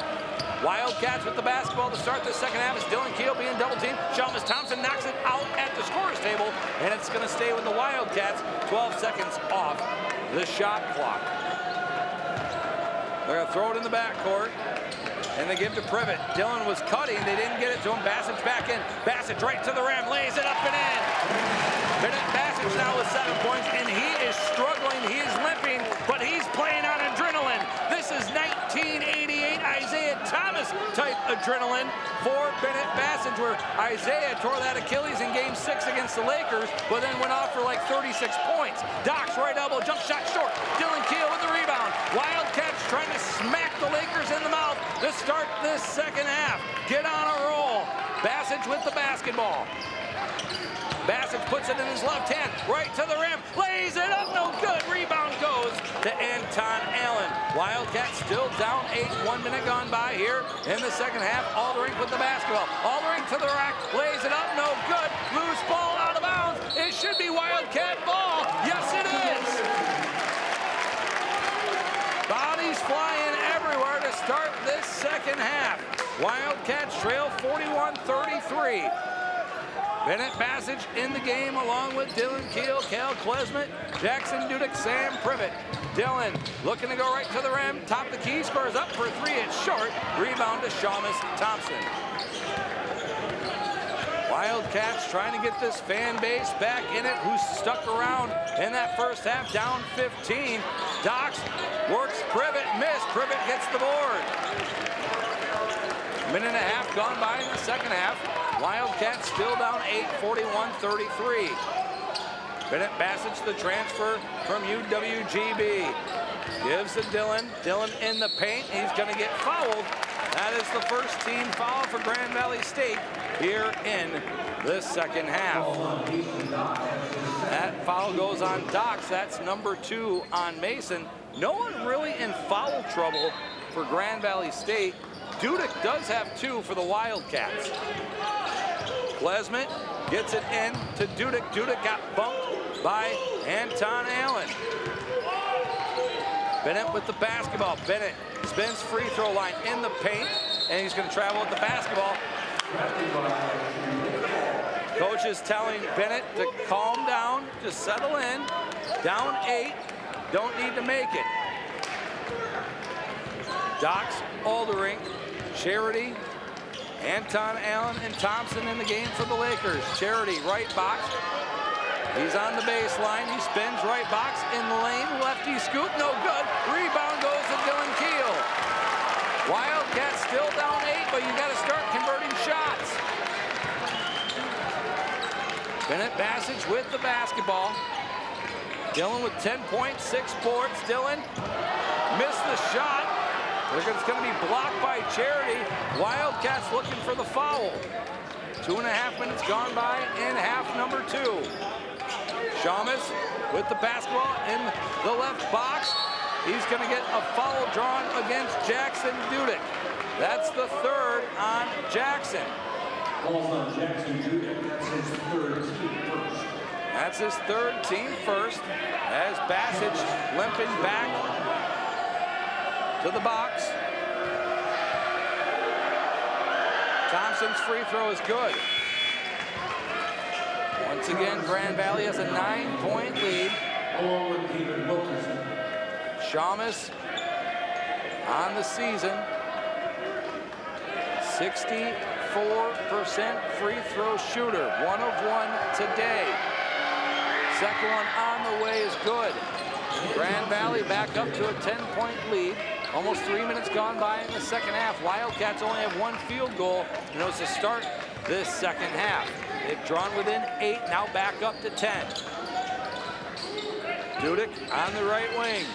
S2: Wildcats with the basketball to start the second half as Dylan Keel being double teamed. Chalmers Thompson knocks it out at the scorer's table, and it's going to stay with the Wildcats. 12 seconds off the shot clock. They're going to throw it in the backcourt, and they give to Privet. Dylan was cutting. They didn't get it to him. Bassage back in. Bassage right to the rim. Lays it up and in. Bennett Bassage now with 7 points, and he is struggling. He is limping, but he's playing on adrenaline. This is 1988 Isaiah Thomas type adrenaline for Bennett Bassage, where Isaiah tore that Achilles in Game 6 against the Lakers, but then went off for like 36 points. Doc's right elbow, jump shot short. Dylan Keel with the rebound. Wildcats trying to smack the Lakers in the mouth to start this second half. Get on a roll. Bassage with the basketball. Bassage puts it in his left hand, right to the rim, lays it up, no good. Rebound goes to Anton Allen. Wildcats still down 8, 1 minute gone by here in the second half. Aldering with the basketball. Aldering to the rack, lays it up, no good. Loose ball out of bounds. It should be Wildcat ball. Yes, it is. Bodies flying everywhere to start this second half. Wildcats trail 41-33. Bennett Bassage in the game along with Dylan Keel, Cal Klesmet, Jackson Dudek, Sam Privet. Dylan looking to go right to the rim. Top the key, scores up for 3. It's short. Rebound to Chalmers Thompson. Wildcats trying to get this fan base back in it, who's stuck around in that first half, down 15. Docks works Privet, missed. Privet gets the board. Minute and a half gone by in the second half. Wildcats still down 8, 41-33. Bennett Bassage, the transfer from UWGB. Gives to Dylan. Dylan in the paint. He's going to get fouled. That is the first team foul for Grand Valley State here in the second half. That foul goes on Docks. That's number 2 on Mason. No one really in foul trouble for Grand Valley State. Dudek does have 2 for the Wildcats. Klesmet gets it in to Dudek. Dudek got bumped by Anton Allen. Bennett with the basketball. Bennett spins free throw line in the paint, and he's going to travel with the basketball. Coach is telling Bennett to calm down, just settle in. Down 8, don't need to make it. Docks, Aldering, Charity, Anton Allen, and Thompson in the game for the Lakers. Charity, right box. He's on the baseline. He spins right box in the lane. Lefty scoop, no good. Rebound goes to Dylan Keel. Wildcats still down 8, but you got to start converting shots. Bennett Bassage with the basketball. Dylan with 10 points, 6 boards. Dylan missed the shot. It's going to be blocked by Charity. Wildcats looking for the foul. 2.5 minutes gone by in half number 2. Chalmers with the basketball in the left box. He's going to get a foul drawn against Jackson Dudek. That's the 3rd on Jackson.
S1: On Jackson Dudek. That's his 3rd team first.
S2: That's his 3rd team first, as Bassage limping back to the box. Thompson's free throw is good. Once again, Grand Valley has a 9-point lead.
S1: Along with David Wilkerson.
S2: Chalmers on the season, 64% free throw shooter, 1 of 1 today. Second one on the way is good. Grand Valley back up to a 10-point lead. Almost 3 minutes gone by in the second half. Wildcats only have 1 field goal, and it was to start this second half. They've drawn within 8, now back up to 10. Dudek on the right wing.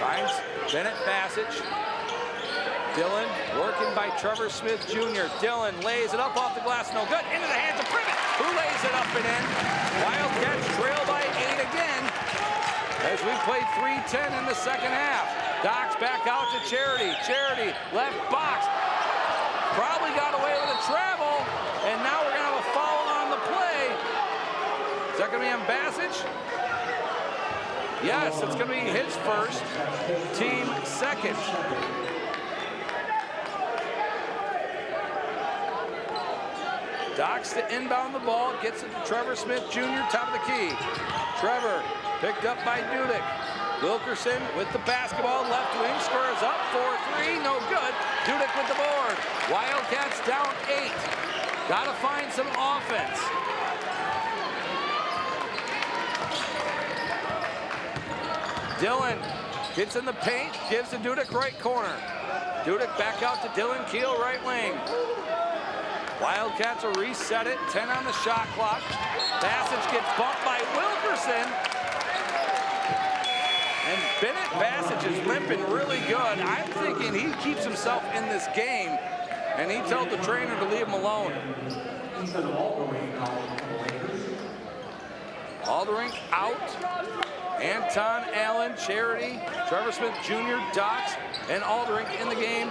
S2: Finds Bennett Bassage. Dillon working by Trevor Smith Jr. Dillon lays it up off the glass, no good. Into the hands of Privet, who lays it up and in. Wildcats trail by 8 again as we play 3:10 in the second half. Docks back out to Charity. Charity, left box. Probably got away with a travel, and now we're gonna have a foul on the play. Is that gonna be on Bassage? Yes, it's gonna be his first, team second. Docks to inbound the ball, gets it to Trevor Smith Jr., top of the key. Trevor picked up by Dudek. Wilkerson with the basketball, left wing, squares up, 4-3, no good. Dudek with the board. Wildcats down 8. Gotta find some offense. Dillon gets in the paint, gives to Dudek right corner. Dudek back out to Dylan Keel, right wing. Wildcats will reset it, 10 on the shot clock. Bassage gets bumped by Wilkerson. And Bennett Bassage is limping really good. I'm thinking he keeps himself in this game, and he told the trainer to leave him alone. Alderink out. Anton Allen, Charity, Trevor Smith Jr., Docks, and Alderink in the game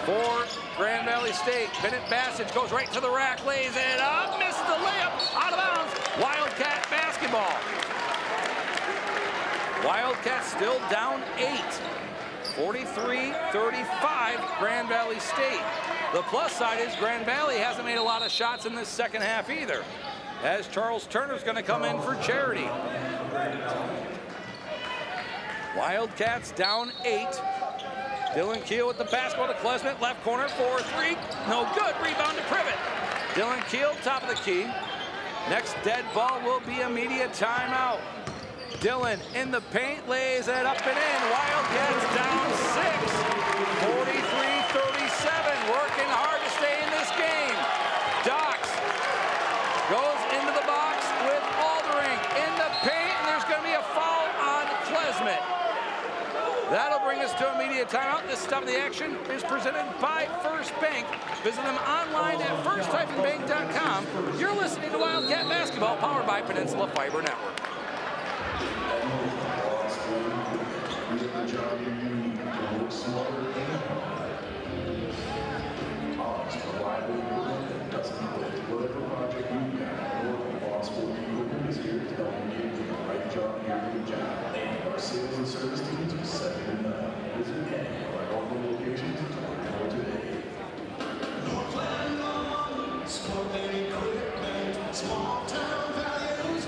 S2: for Grand Valley State. Bennett Bassage goes right to the rack, lays it up, missed the layup, out of bounds. Wildcat basketball. Wildcats still down 8. 43-35, Grand Valley State. The plus side is Grand Valley hasn't made a lot of shots in this second half either, as Charles Turner's going to come in for Charity. Wildcats down 8. Dylan Keel with the basketball to Klesmet, left corner, 4-3, no good, rebound to Privet. Dylan Keel, top of the key. Next dead ball will be a media timeout. Dillon in the paint, lays it up and in. Wildcats down 6. 43-37, working hard to stay in this game. Docks goes into the box with Alderink in the paint, and there's going to be a foul on Klesmet. That'll bring us to a media timeout. This stuff of the action is presented by First Bank. Visit them online at first-bank.com. You're listening to Wildcat Basketball, powered by Peninsula Fiber Network.
S5: Our sales and service teams are second to none. Visit any of our local locations to learn more today. Small town values,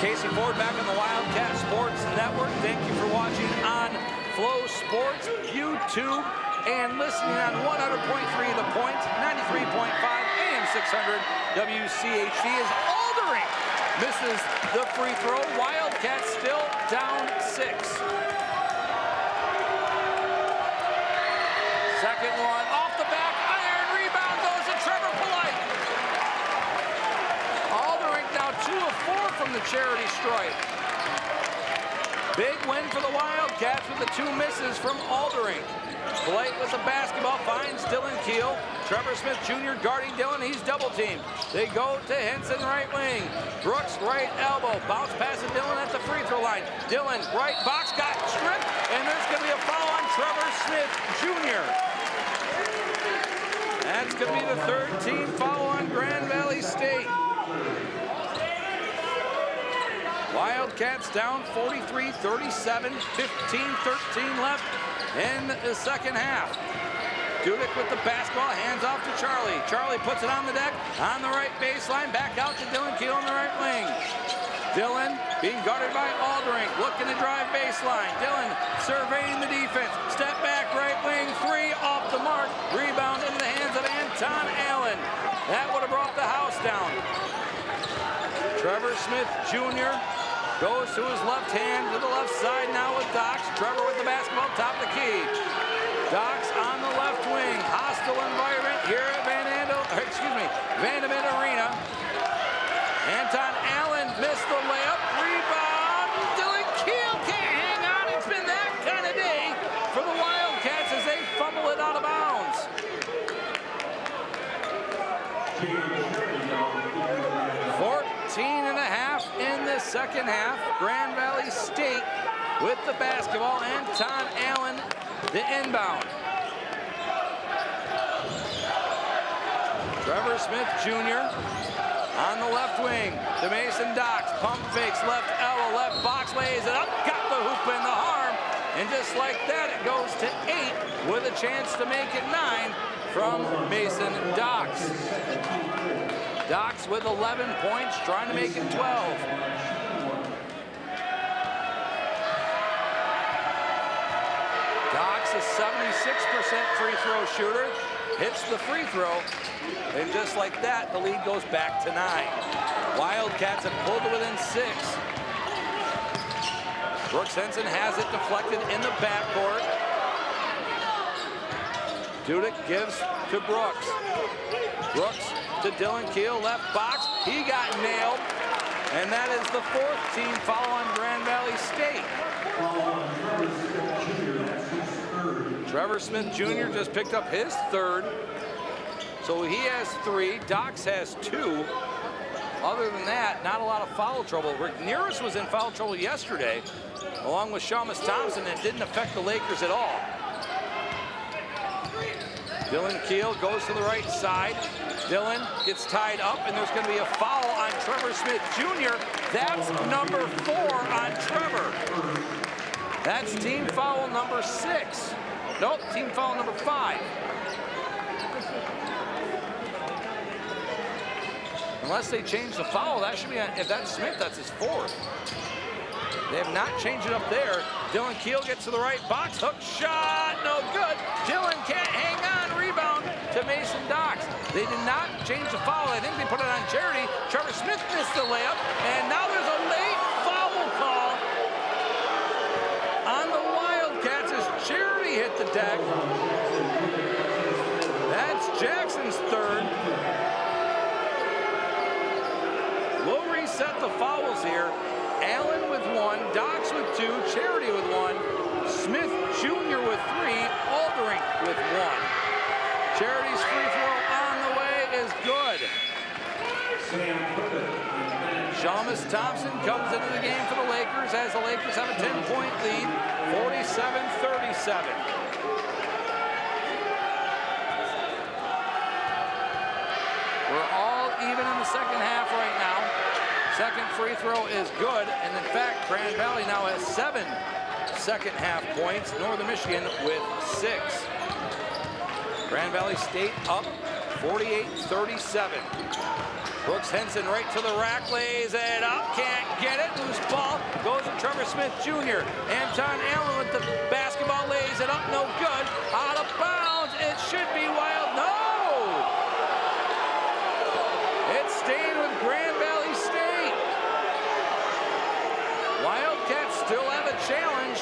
S2: Casey Ford back on the Wildcat Sports Network. Thank you for watching on Flow Sports, YouTube, and listening on 100.3 The Point, 93.5 AM 600 WCHD as Alderink misses the free throw. Wildcats still down 6. Second one off the back iron, rebound goes to Trevor Polite. Alderink now 2 of 4 from the Charity stripe. Big win for the Wildcats with the 2 misses from Alderink. Polite with the basketball finds Dylan Keel. Trevor Smith Jr. guarding Dylan, he's double teamed. They go to Henson, right wing. Brooks, right elbow. Bounce pass to Dylan at the free throw line. Dylan, right box, got stripped, and there's going to be a foul on Trevor Smith Jr. That's going to be the 3rd team foul on Grand Valley State. Wildcats down 43-37, 15-13 left in the second half. Dudek with the basketball, hands off to Charlie. Charlie puts it on the deck, on the right baseline, back out to Dylan Keel on the right wing. Dylan being guarded by Aldrink, looking to drive baseline. Dylan surveying the defense, step back right wing, three off the mark, rebound into the hands of Anton Allen. That would have brought the house down. Trevor Smith Jr. goes to his left hand to the left side now with Dox. Trevor with the basketball, top of the key. Dox on the left wing, hostile environment here at Vanderbilt Arena. Anton Allen missed the layup, rebound. Dylan Keel can't hang on. It's been that kind of day for the Wildcats as they fumble it out of bounds. 14.5 in the second half. Grand Valley State with the basketball. Anton Allen, the inbound. Trevor Smith Jr. on the left wing to Mason Dox. Pump fakes, left elbow, left box, lays it up, got the hoop in the arm. And just like that, it goes to 8 with a chance to make it 9 from Mason Dox. Dox with 11 points, trying to make it 12. Dox is 76% free throw shooter, hits the free throw, and just like that, the lead goes back to 9. Wildcats have pulled it within 6. Brooks Henson has it deflected in the backcourt. Dudek gives to Brooks. Brooks to Dylan Keel, left box. He got nailed, and that is the 4th team foul on Grand Valley State. Trevor Smith Jr. just picked up his 3rd. So he has 3, Dox has 2. Other than that, not a lot of foul trouble. Rick Nearest was in foul trouble yesterday, along with Shamus Thompson, and it didn't affect the Lakers at all. Dylan Keel goes to the right side. Dylan gets tied up, and there's going to be a foul on Trevor Smith Jr. That's number 4 on Trevor. That's team foul number 6. Nope, team foul number 5. Unless they change the foul, that should be, if that's Smith, that's his 4th. They have not changed it up there. Dylan Keel gets to the right box, hook shot, no good. Dylan can't hang on, rebound to Mason Dox. They did not change the foul. I think they put it on Charity. Trevor Smith missed the layup, and now there's a late foul call on the Wildcats as Charity hit the deck. That's Jackson's 3rd. We'll reset the fouls here. Allen with 1, Dox with 2, Charity with 1, Smith Jr. with 3, Aldrink with 1. Charity's free throw on the way is good. Shamus Thompson comes into the game for the Lakers as the Lakers have a 10-point lead, 47-37. We're all even in the second half right now. Second free throw is good, and in fact, Grand Valley now has 7 second half points. Northern Michigan with 6. Grand Valley State up 48-37. Brooks Henson right to the rack, lays it up, can't get it. Loose ball goes to Trevor Smith Jr. Anton Allen with the basketball, lays it up, no good. Out of bounds, it should be Wild. No! It's staying with Grand Valley State. Wildcats still have a challenge.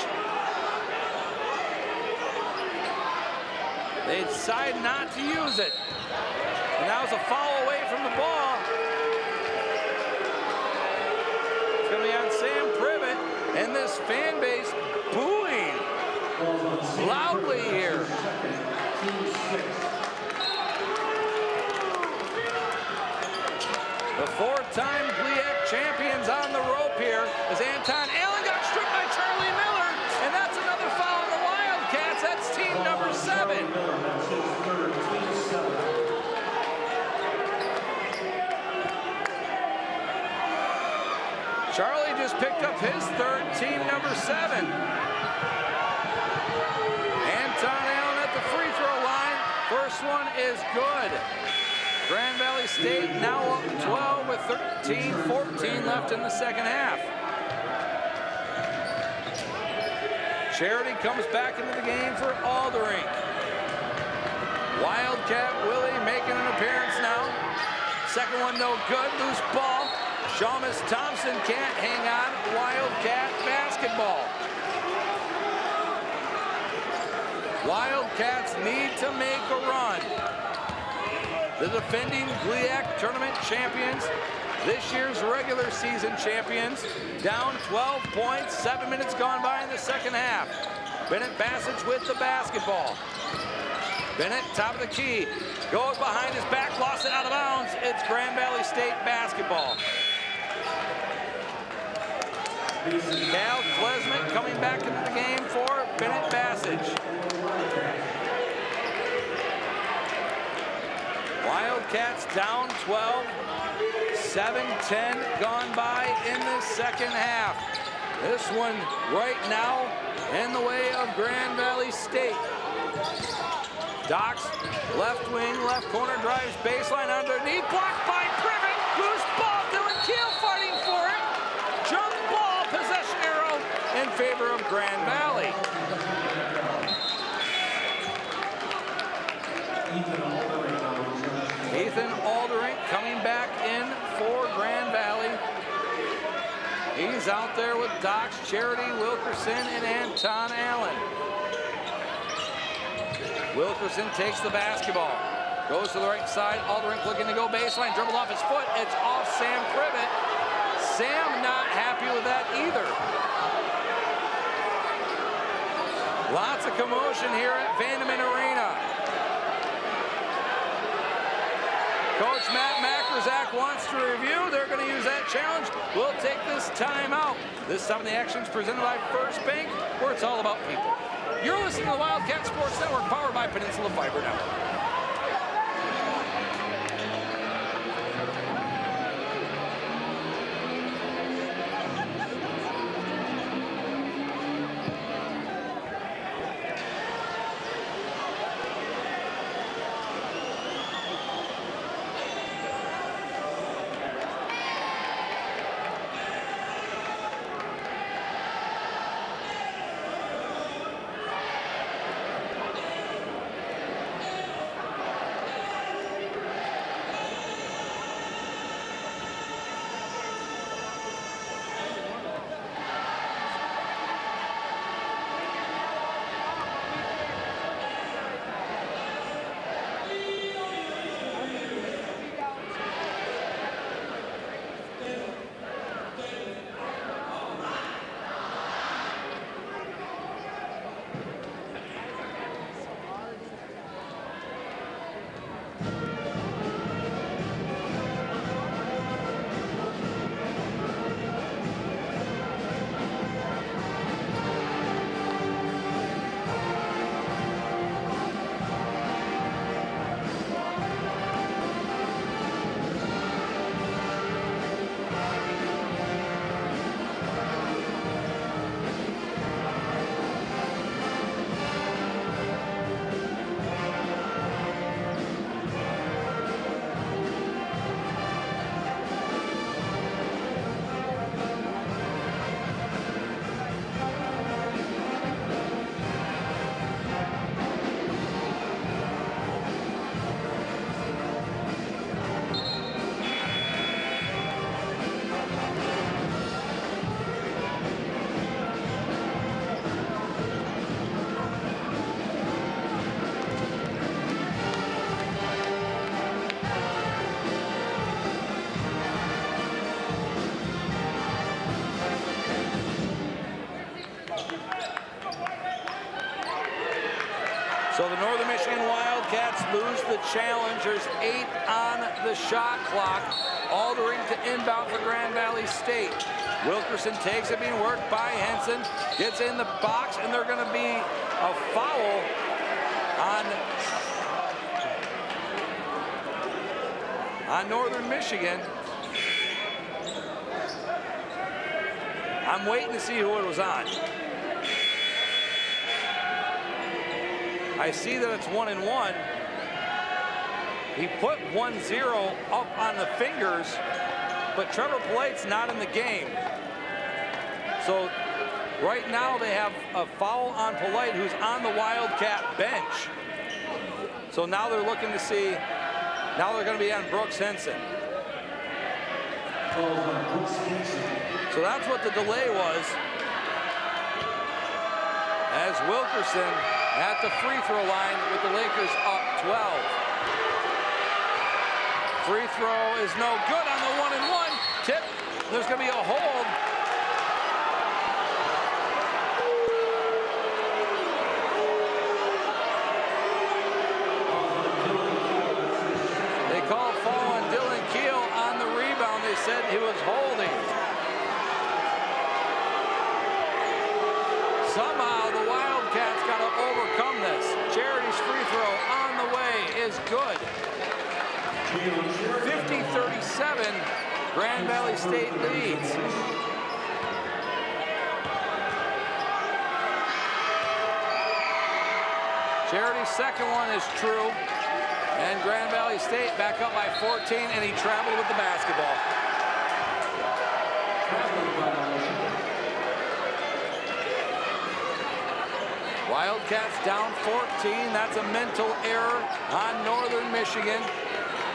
S2: They decide not to use it. And that was a foul away from the ball. It's going to be on Sam Privet, and this fan base booing loudly here. The 4-time GLIAC champions on the rope here as Anton Allen got stripped by Charlie Miller, and that's another foul on the Wildcats. That's team number 7. Charlie just picked up his 3rd, team number 7. Anton Allen at the free throw line. is good. Grand Valley State now up 12 with 13-14 left in the second half. Charity comes back into the game for Aldering. Wildcat Willie making an appearance now. Second one no good, loose ball. Shamus Thompson can't hang on. Wildcat basketball. Wildcats need to make a run. The defending GLIAC tournament champions, this year's regular season champions, down 12 points, 7 minutes gone by in the second half. Bennett Bassage with the basketball. Bennett, top of the key, goes behind his back, lost it out of bounds. It's Grand Valley State basketball. Cal Klesmet coming back into the game for Bennett Bassage. Wildcats down 12, 7-10 gone by in the second half. This one right now in the way of Grand Valley State. Docks, left wing, left corner, drives baseline underneath, blocked by Privet, loose ball, Dylan Keel fighting for it. Jump ball, possession arrow in favor of Grand Valley. Ethan Aldering coming back in for Grand Valley. He's out there with Docks, Charity, Wilkerson, and Anton Allen. Wilkerson takes the basketball. Goes to the right side. Aldering looking to go baseline. Dribbled off his foot. It's off Sam Privet. Sam not happy with that either. Lots of commotion here at Vandeman Arena. Coach Matt Mackerzak wants to review. They're going to use that challenge. We'll take this timeout. This time the action's presented by First Bank, where it's all about people. You're listening to the Wildcat Sports Network, powered by Peninsula Fiber Network. So the Northern Michigan Wildcats lose the challenge. There's 8 on the shot clock. Aldering to inbound for Grand Valley State. Wilkerson takes it, being worked by Henson. Gets in the box, and they're going to be a foul on Northern Michigan. I'm waiting to see who it was on. I see that it's 1-1. He put 1-0 up on the fingers, but Trevor Polite's not in the game. So right now they have a foul on Polite, who's on the Wildcat bench. So now they're looking to see, now they're going to be on Brooks Henson. So that's what the delay was, as Wilkerson at the free throw line with the Lakers up 12. Free throw is no good on the 1-and-1 tip. There's going to be a hold. They called foul on Dylan Keel on the rebound. They said he was holding. Somehow the Wildcats got to overcome this. Charity's free throw on the way is good. 50-37, Grand Valley State leads. Charity's second one is true. And Grand Valley State back up by 14, and he traveled with the basketball. Wildcats down 14. That's a mental error on Northern Michigan.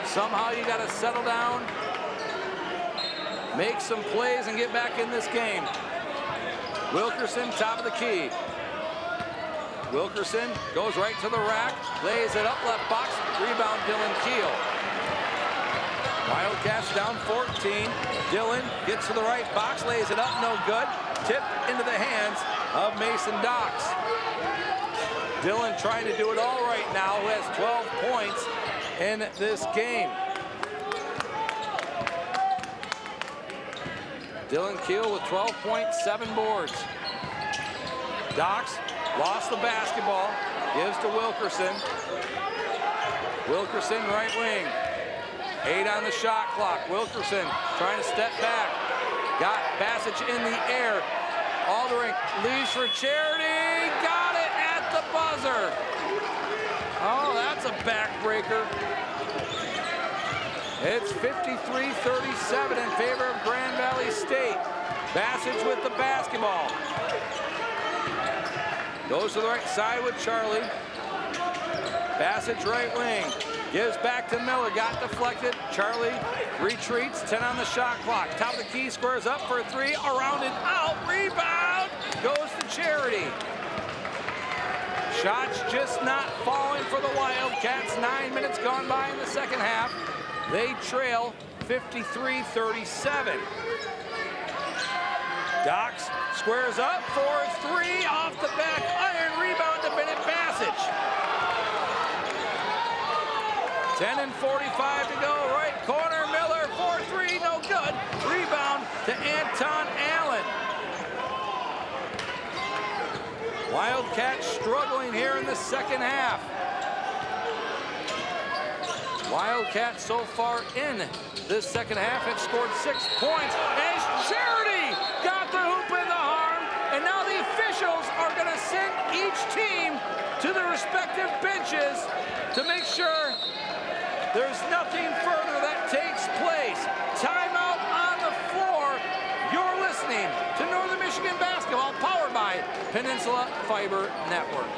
S2: Somehow you got to settle down, make some plays, and get back in this game. Wilkerson, top of the key. Wilkerson goes right to the rack, lays it up left box, rebound Dylan Keel. Wildcats down 14. Dylan gets to the right box, lays it up, no good. Tip into the hands of Mason Docks. Dylan trying to do it all right now, who has 12 points in this game. Dylan Keel with 12 points, 7 boards. Docks lost the basketball, gives to Wilkerson. Wilkerson right wing. 8 on the shot clock. Wilkerson trying to step back. Got Bassage in the air. Aldering leaves for Charity. Got it at the buzzer. Oh, that's a backbreaker. It's 53-37 in favor of Grand Valley State. Bassage with the basketball. Goes to the right side with Charlie. Bassage right wing. Gives back to Miller. Got deflected. Charlie retreats. 10 on the shot clock. Top of the key. Squares up for a 3. Around and out. Rebound. Goes to Charity. Shots just not falling for the Wildcats. 9 minutes gone by in the second half. They trail 53-37. Docks squares up for 3 off the back iron. Rebound to Bennett Bassage. 10:45 to go. Right corner. Miller 4-3. No good. Rebound to Anton Allen. Wildcats struggling here in the second half. Wildcats so far in this second half have scored 6 points as Charity got the hoop in the arm, and now the officials are going to send each team to their respective benches to make sure there's nothing further that takes place. Timeout on the floor. You're listening to Northern Michigan Basketball, powered by Peninsula Fiber Network.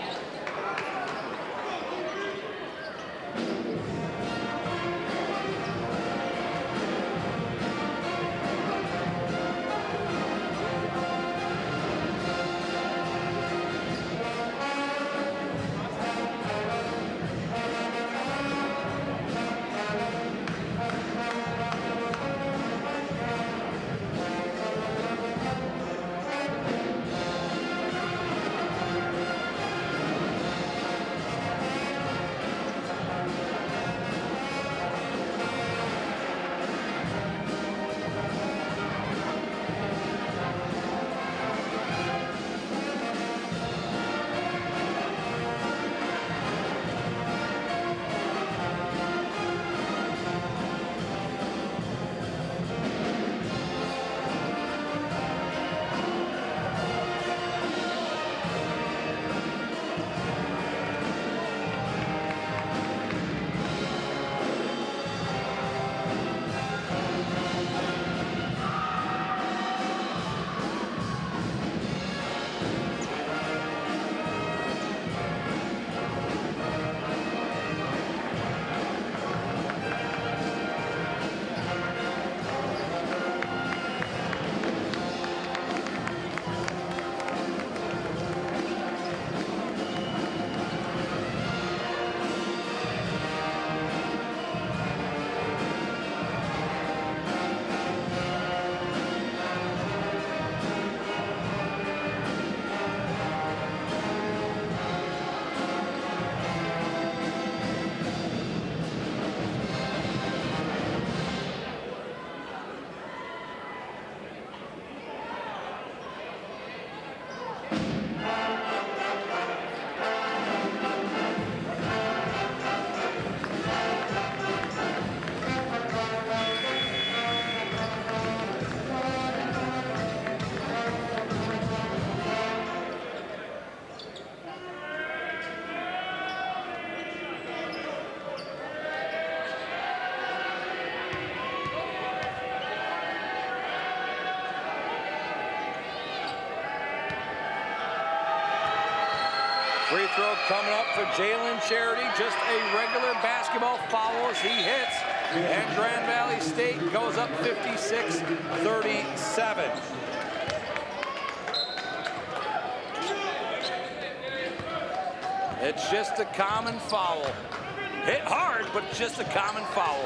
S2: coming up for Jalen Charity. Just a regular basketball foul as he hits. And Grand Valley State goes up 56-37. It's just a common foul. Hit hard, but just a common foul.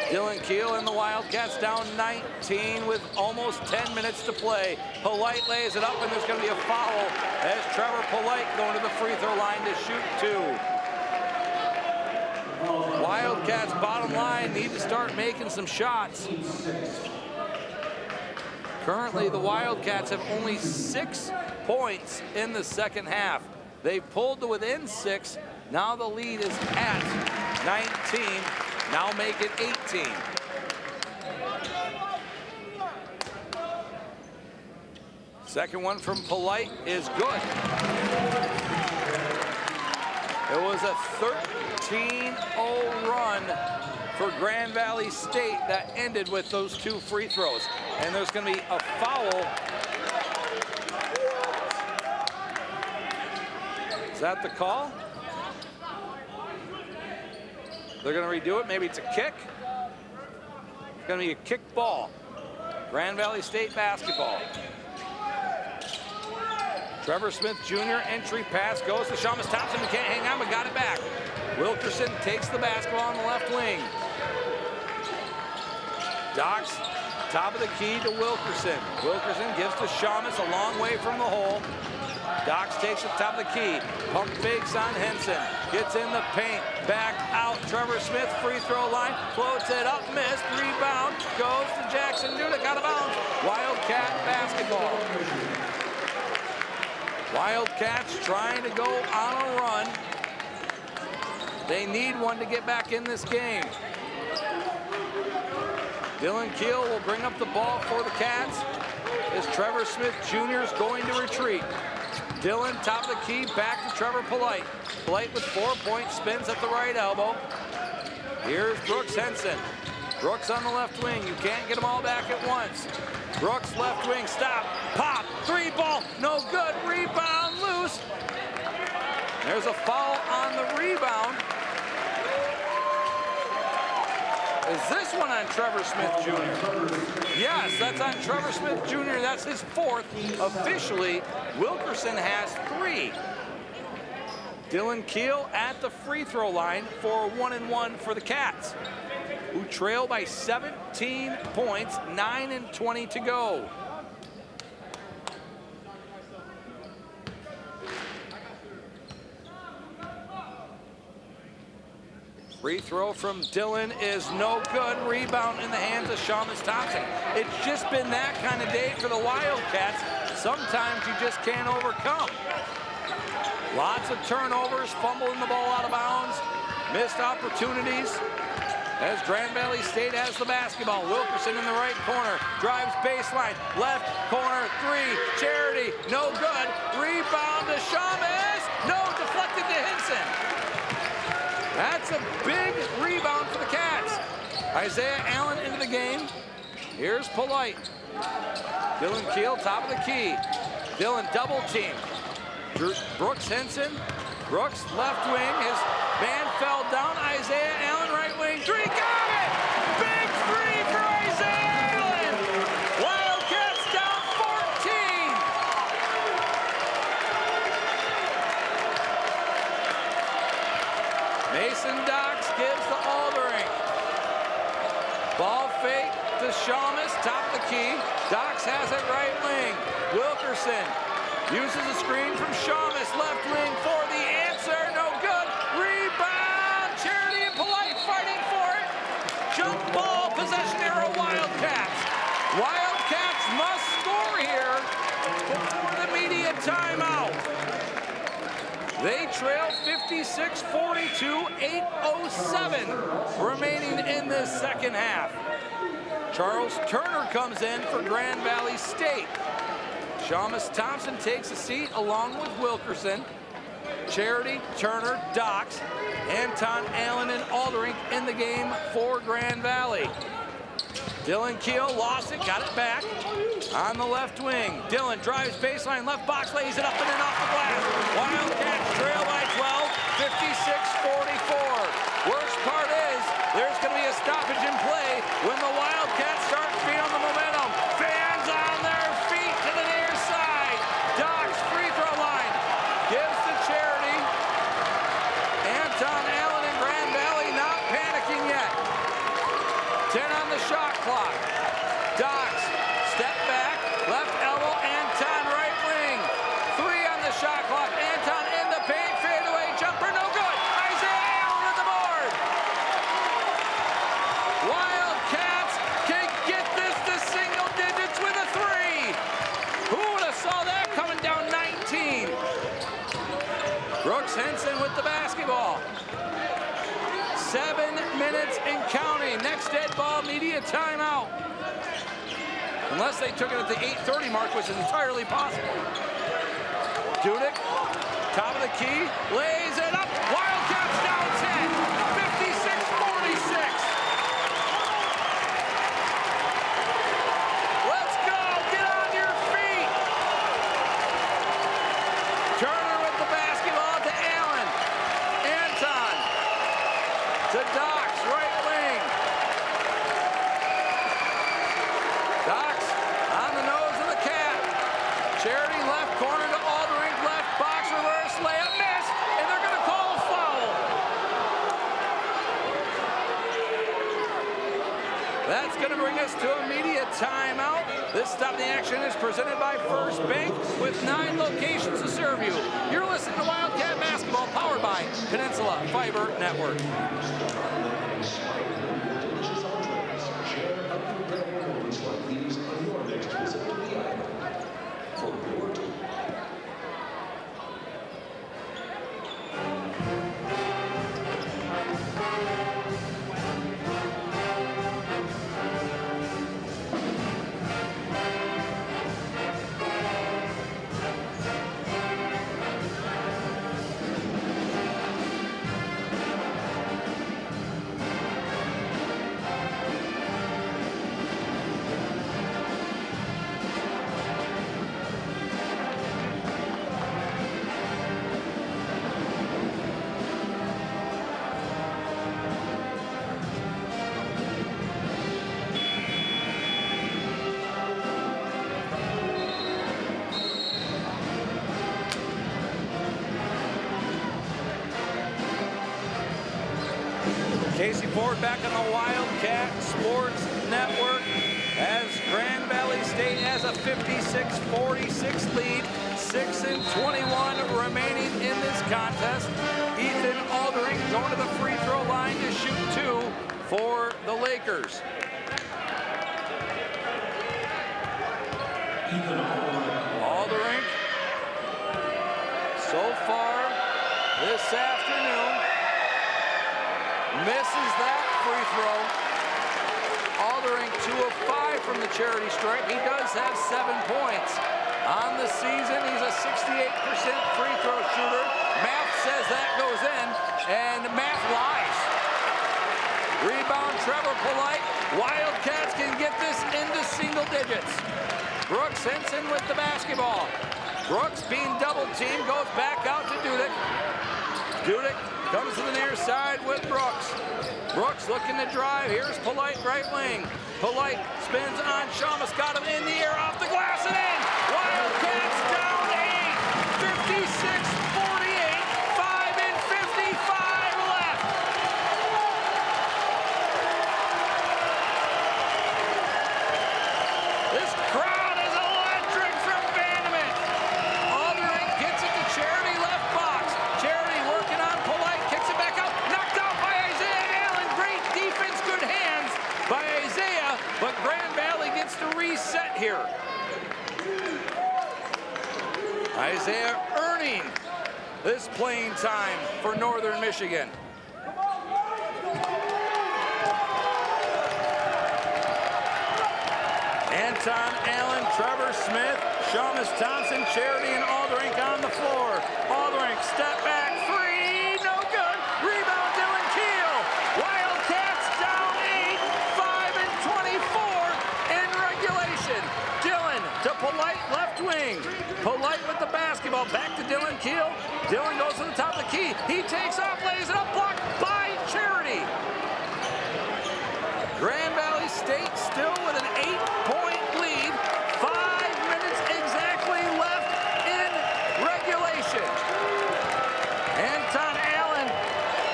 S2: Dylan Keel and the Wildcats down 19 with almost 10 minutes to play. Polite lays it up, and there's going to be a foul as Trevor Polite going to the free throw line to shoot 2. Wildcats bottom line need to start making some shots. Currently, the Wildcats have only 6 points in the second half. They've pulled to within 6. Now the lead is at 19. Now make it 18. Second one from Polite is good. It was a 13-0 run for Grand Valley State that ended with those 2 free throws. And there's going to be a foul. Is that the call? They're going to redo it. Maybe it's a kick. It's going to be a kick ball. Grand Valley State basketball. Trevor Smith Jr. entry pass goes to Shamus Thompson. He can't hang on, but got it back. Wilkerson takes the basketball on the left wing. Docks, top of the key to Wilkerson. Wilkerson gives to Shamus a long way from the hole. Docks takes the top of the key. Pump fakes on Henson. Gets in the paint. Back out. Trevor Smith, free throw line. Floats it up. Missed. Rebound. Goes to Jackson Dudek. Out of bounds. Wildcat basketball. Wildcats trying to go on a run. They need one to get back in this game. Dylan Keel will bring up the ball for the Cats as Trevor Smith Jr. is going to retreat. Dylan, top of the key, back to Trevor Polite. Polite with 4 points, spins at the right elbow. Here's Brooks Henson. Brooks on the left wing. You can't get them all back at once. Brooks left wing, stop, pop, 3 ball, no good, rebound, loose. There's a foul on the rebound. Is this one on Trevor Smith Jr.? Yes, that's on Trevor Smith Jr. That's his 4th. Officially, Wilkerson has 3. Dylan Keel at the free throw line for a 1-and-1 for the Cats, who trail by 17 points, 9:20 to go. Free throw from Dylan is no good. Rebound in the hands of Shamus Thompson. It's just been that kind of day for the Wildcats. Sometimes you just can't overcome. Lots of turnovers, fumbling the ball out of bounds, missed opportunities. As Grand Valley State has the basketball. Wilkerson in the right corner, drives baseline, left corner, 3, Charity, no good. Rebound to Shamus, no, deflected to Henson. That's a big rebound for the Cats. Isaiah Allen into the game. Here's Polite. Dylan Keel, top of the key. Dylan double team. Brooks Henson. Brooks left wing. His man fell down. Isaiah Allen right wing. 3, got it! Big 3 for Isaiah Allen. Wildcats down 14. Mason Docks gives to Aldering. Ball fake to Shamus, top of the key. Docks has it right wing. Wilkerson uses a screen from Shamus, left wing for the answer, no good. Rebound, Charity and Polite fighting for it. Jump ball, possession arrow, Wildcats. Wildcats must score here before the media timeout. They trail 56-42, 8:07 remaining in this second half. Charles Turner comes in for Grand Valley State. Shamus Thompson takes a seat along with Wilkerson. Charity, Turner, Docks, Anton Allen, and Aldering in the game for Grand Valley. Dylan Keel lost it, got it back on the left wing. Dylan drives baseline, left box, lays it up and in off the glass. Wildcats trail by Worst part is, there's going to be a stoppage in play when the Wildcats start feeling the momentum. Fans on their feet to the near side. Doc's free throw line. Gives to Charity. Anton Allen and Grand Valley not panicking yet. 10 on the shot clock. Doc's step back, left elbow, Anton right wing. 3 on the shot clock. Anton in the paint, fadeaway jumper, no good. Isaiah Allen with the board. Wildcats can get this to single digits with a 3. Who would have saw that coming down 19? Brooks Henson with the basketball. 7 minutes and counting. Next dead ball, media timeout. Unless they took it at the 8:30 mark, which is entirely possible. Dudek, top of the key, lays it up. Wildcats down 10, 56-46. Let's go, get on your feet. Turner with the basketball to Allen. Anton to Doc's right wing. Doc's on the nose of the cap. Charity left corner to Aldering, left box reverse layup, miss, and they're going to call a foul. That's going to bring us to a media timeout. This Stop the Action is presented by First Bank with 9 locations to serve you. You're listening to Wildcat Basketball powered by Peninsula Fiber Network. Casey Ford back on the Wildcat Sports Network as Grand Valley State has a 56-46 lead. 6:21 remaining in this contest. Ethan Aldering going to the free throw line to shoot 2 for the Lakers. Aldering so far this afternoon misses that free throw. Aldering 2 of 5 from the charity stripe. He does have 7 points. On the season, he's a 68% free throw shooter. Math says that goes in, and math lies. Rebound, Trevor Polite. Wildcats can get this into single digits. Brooks Henson with the basketball. Brooks being double teamed, goes back out to Dudek. Dudek comes to the near side with Brooks. Brooks looking to drive. Here's Polite right wing. Polite spins on Shamus. Got him in the air, off the glass and in. Wildcats down 8. 56-48. 5:55 left. This crowd is electric from Vanderbilt. Aldering gets it to Charity, left box. Charity working on Polite, kicks it back out. Knocked out by Isaiah Allen. Great defense, good hands by Isaiah, but Grand Valley gets to reset here. Isaiah earning this playing time for Northern Michigan. Anton Allen, Trevor Smith, Shamus Thompson, Charity, and Aldering on the floor. Aldering, step back, 3, no good. Rebound, Dylan Keel. Wildcats down 8, 5:24 in regulation. Dylan to Polite, left wing. Polite with the basketball, back to Dylan Keel. Dillon goes to the top of the key. He takes off, lays it up, blocked by Charity. Grand Valley State still with an 8-point lead. 5 minutes exactly left in regulation. Anton Allen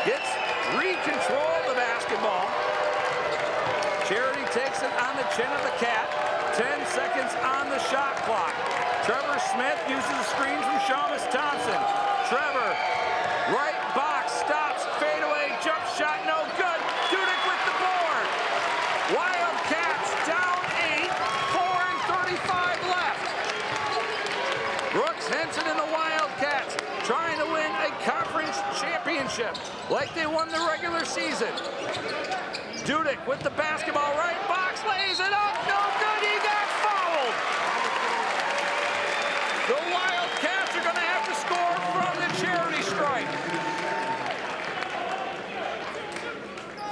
S2: gets re-control of the basketball. Charity takes it on the chin of the cat. 10 seconds on the shot clock. Trevor Smith uses a screen from Shamus Thompson. Trevor, right box, stops, fadeaway, jump shot, no good. Dudek with the board. Wildcats down 8, 4:35 left. Brooks Henson and the Wildcats trying to win a conference championship like they won the regular season. Dudek with the basketball, right box, lays it up, no good, he got fouled. The Wildcats are gonna have to score from the Charity stripe.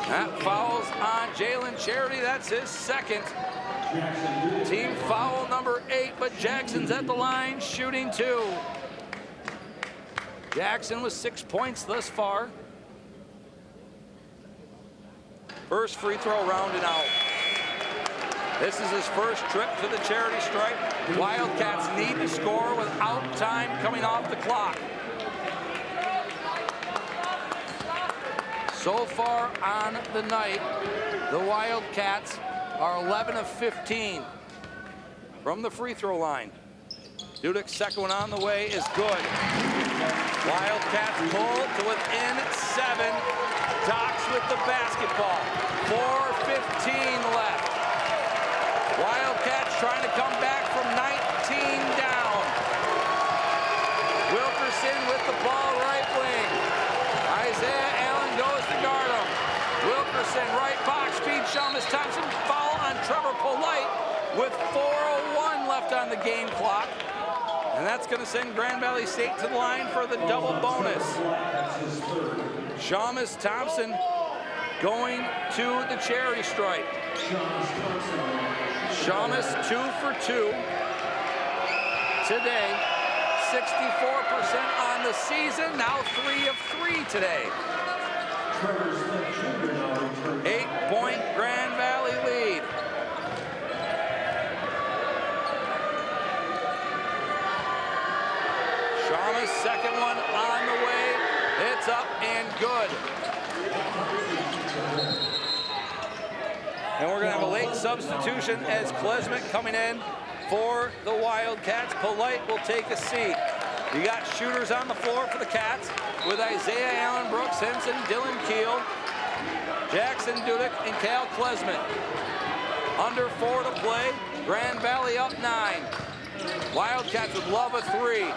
S2: That foul's on Jalen Charity, that's his second. Team foul number 8, but Jackson's at the line shooting 2. Jackson with 6 points thus far. First free throw rounded out. This is his first trip to the Charity stripe. Wildcats need to score without time coming off the clock. So far on the night, the Wildcats are 11 of 15 from the free throw line. Dudek's second one on the way is good. Wildcats pull to within 7. Docks with the basketball. 4:15 left. Wildcats trying to come back from 19 down. Wilkerson with the ball right wing. Isaiah Allen goes to guard him. Wilkerson right box feed Shamus Thompson. Foul on Trevor Polite with 4:01 left on the game clock. And that's going to send Grand Valley State to the line for the double bonus. Shamus Thompson going to the Charity stripe. Shamus 2 for 2 today. 64% on the season, now 3 of 3 today. 8-point Grand Valley lead. Shamus second one on the way. It's up and good. And we're going to have a late substitution as Klesmit coming in for the Wildcats. Polite will take a seat. You got shooters on the floor for the Cats with Isaiah Allen, Brooks Henson, Dylan Keel, Jackson Dudek, and Cal Klesmit. Under 4 to play. Grand Valley up 9. Wildcats would love a 3.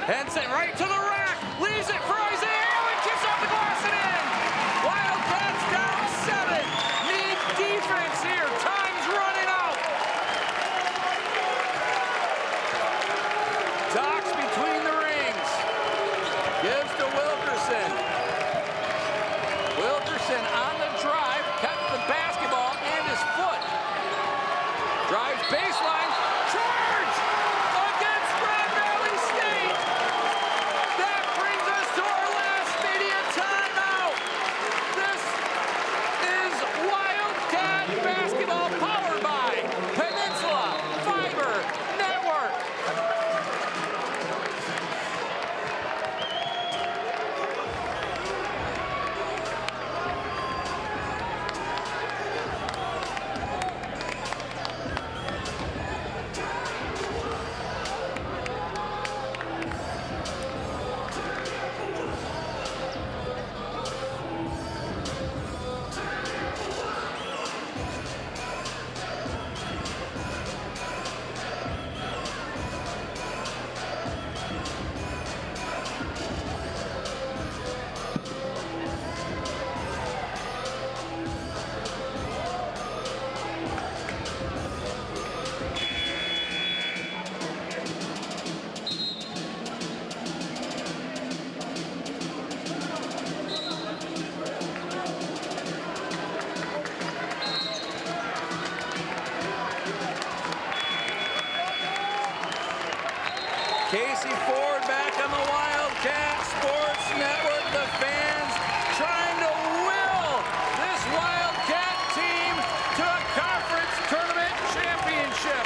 S2: Henson right to the rack. Leaves it for Isaiah Allen. Kicks off the glass and in. Wildcats down 7. Need defense here. Time's running out. Docks between the rings. Gives to Wilkerson. Wilkerson on the drive. Kept the basketball and his foot. Drives baseline. Charge against Grand Valley State. That brings us to our last media timeout. This is Wildcat basketball powered by Peninsula Fiber Network. Casey Ford back on the Wildcats. Wildcat Sports Network, the fans trying to will this Wildcat team to a conference tournament championship.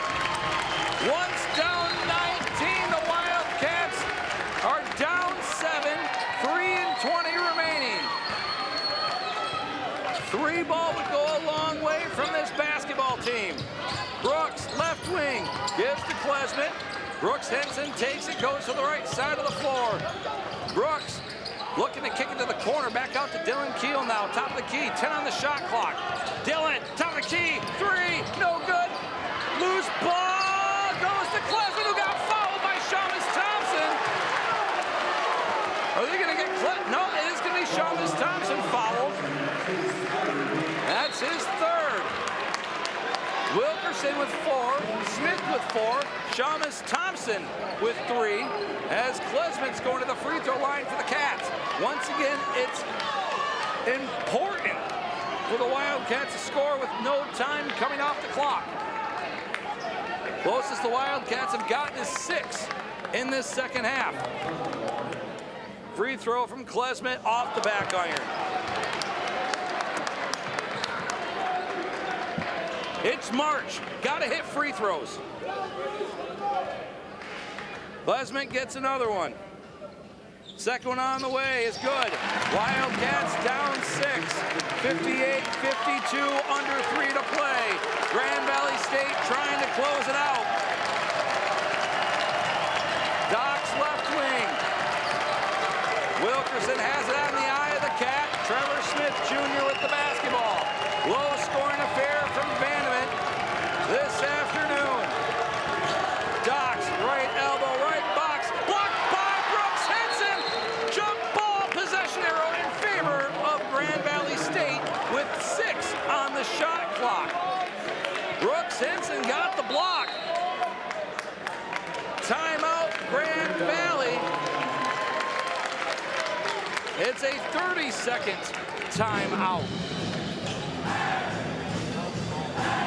S2: Once down 19, the Wildcats are down 7, 3:20 remaining. 3 ball would go a long way from this basketball team. Brooks, left wing, gives to Klesmit. Brooks Henson takes it, goes to the right side of the floor. Brooks looking to kick it to the corner, back out to Dylan Keel now, top of the key, 10 on the shot clock. Dylan, top of the key, 3, no good. Loose ball goes to Klesmit, who got fouled by Shamus Thompson. Are they gonna get No, it is gonna be Shamus Thompson fouled. That's his 3rd. Wilkerson with 4, Smith with 4, Shamus Thompson with 3, as Klesmit's going to the free throw line for the Cats. Once again, it's important for the Wildcats to score with no time coming off the clock. Closest the Wildcats have gotten is 6 in this second half. Free throw from Klesmit off the back iron. It's March. Got to hit free throws. Klesmit gets another one. Second one on the way is good. Wildcats down 6. 58-52, under 3 to play. Grand Valley State trying to close it out. Doc's left wing. Wilkerson has it on the eye of the cat. Trevor Smith Jr. with the basketball. Low scoring affair from Vanderbilt this afternoon. Doc's right elbow, right box, blocked by Brooks Henson. Jump ball possession arrow in favor of Grand Valley State with 6 on the shot clock. Brooks Henson got the block. Timeout, Grand Valley. It's a 30-second timeout.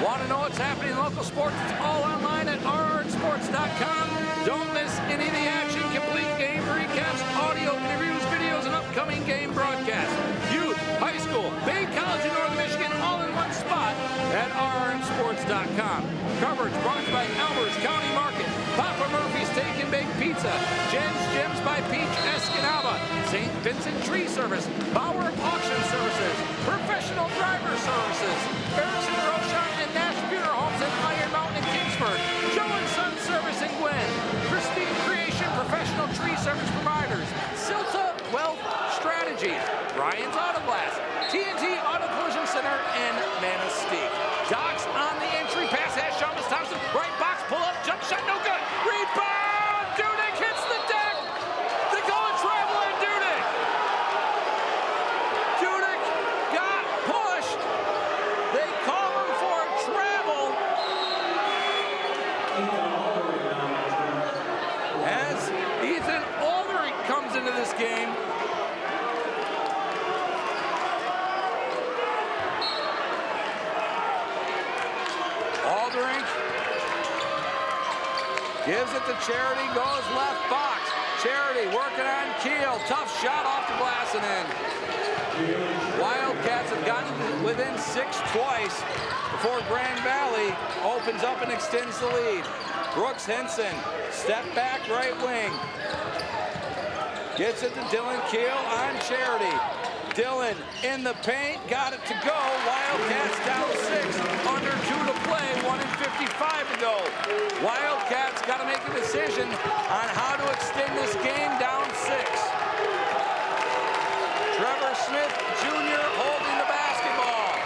S2: Want to know what's happening in local sports? It's all online at rrsports.com. Don't miss any of the action. Complete game recaps, audio interviews, videos, and upcoming game broadcasts. Youth, high school, Bay College in Northern Michigan, all in one spot at rrsports.com. Coverage brought to you by Elmer's County Market, Papa Murphy's Steak and Baked Pizza, Jen's Gems by Peach Escanaba, St. Vincent Tree Service, Bauer Auction Services, Professional Driver Services, Harrison Rocha and Nash Buter Homes in Iron Mountain and Kingsford, Joe and Son Service in Gwen, Christine Creation Professional Tree Service Providers, Silta Wealth Strategies, Ryan's Auto Glass, TNT Auto Collision Center, and Manistee. Doc's on the entry pass, has Shamus Thompson, right box, pull up, jump shot, no good. Rebound, Dudek hits the deck. They call it travel on Dudek. Dudek got pushed. They call him for travel. As Ethan Aldrich comes into this game. Aldrich gives it to Charity, goes left box. Charity working on Keel, tough shot off the glass and in. Wildcats have gotten within 6 twice before Grand Valley opens up and extends the lead. Brooks Henson, step back right wing. Gets it to Dylan Keel on Charity. Dylan in the paint, got it to go. Wildcats down 6, under 2 to play, 1:55 to go. Wildcats got to make a decision on how to extend this game down 6. Trevor Smith Jr. holding the basketball.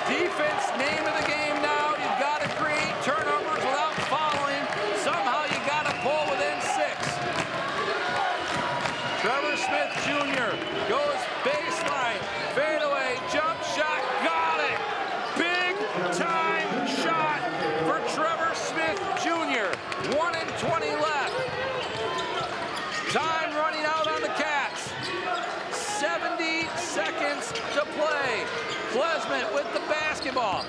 S2: Defense, name of the game now. You've got to create turnovers without fouling. Somehow you got to pull within 6. Trevor Smith Jr. goes baseline, fadeaway, jump shot, got it. Big time shot for Trevor Smith Jr. 1:20 left. Time running out on the Cats. 70 seconds to play. Klesmit with the basketball.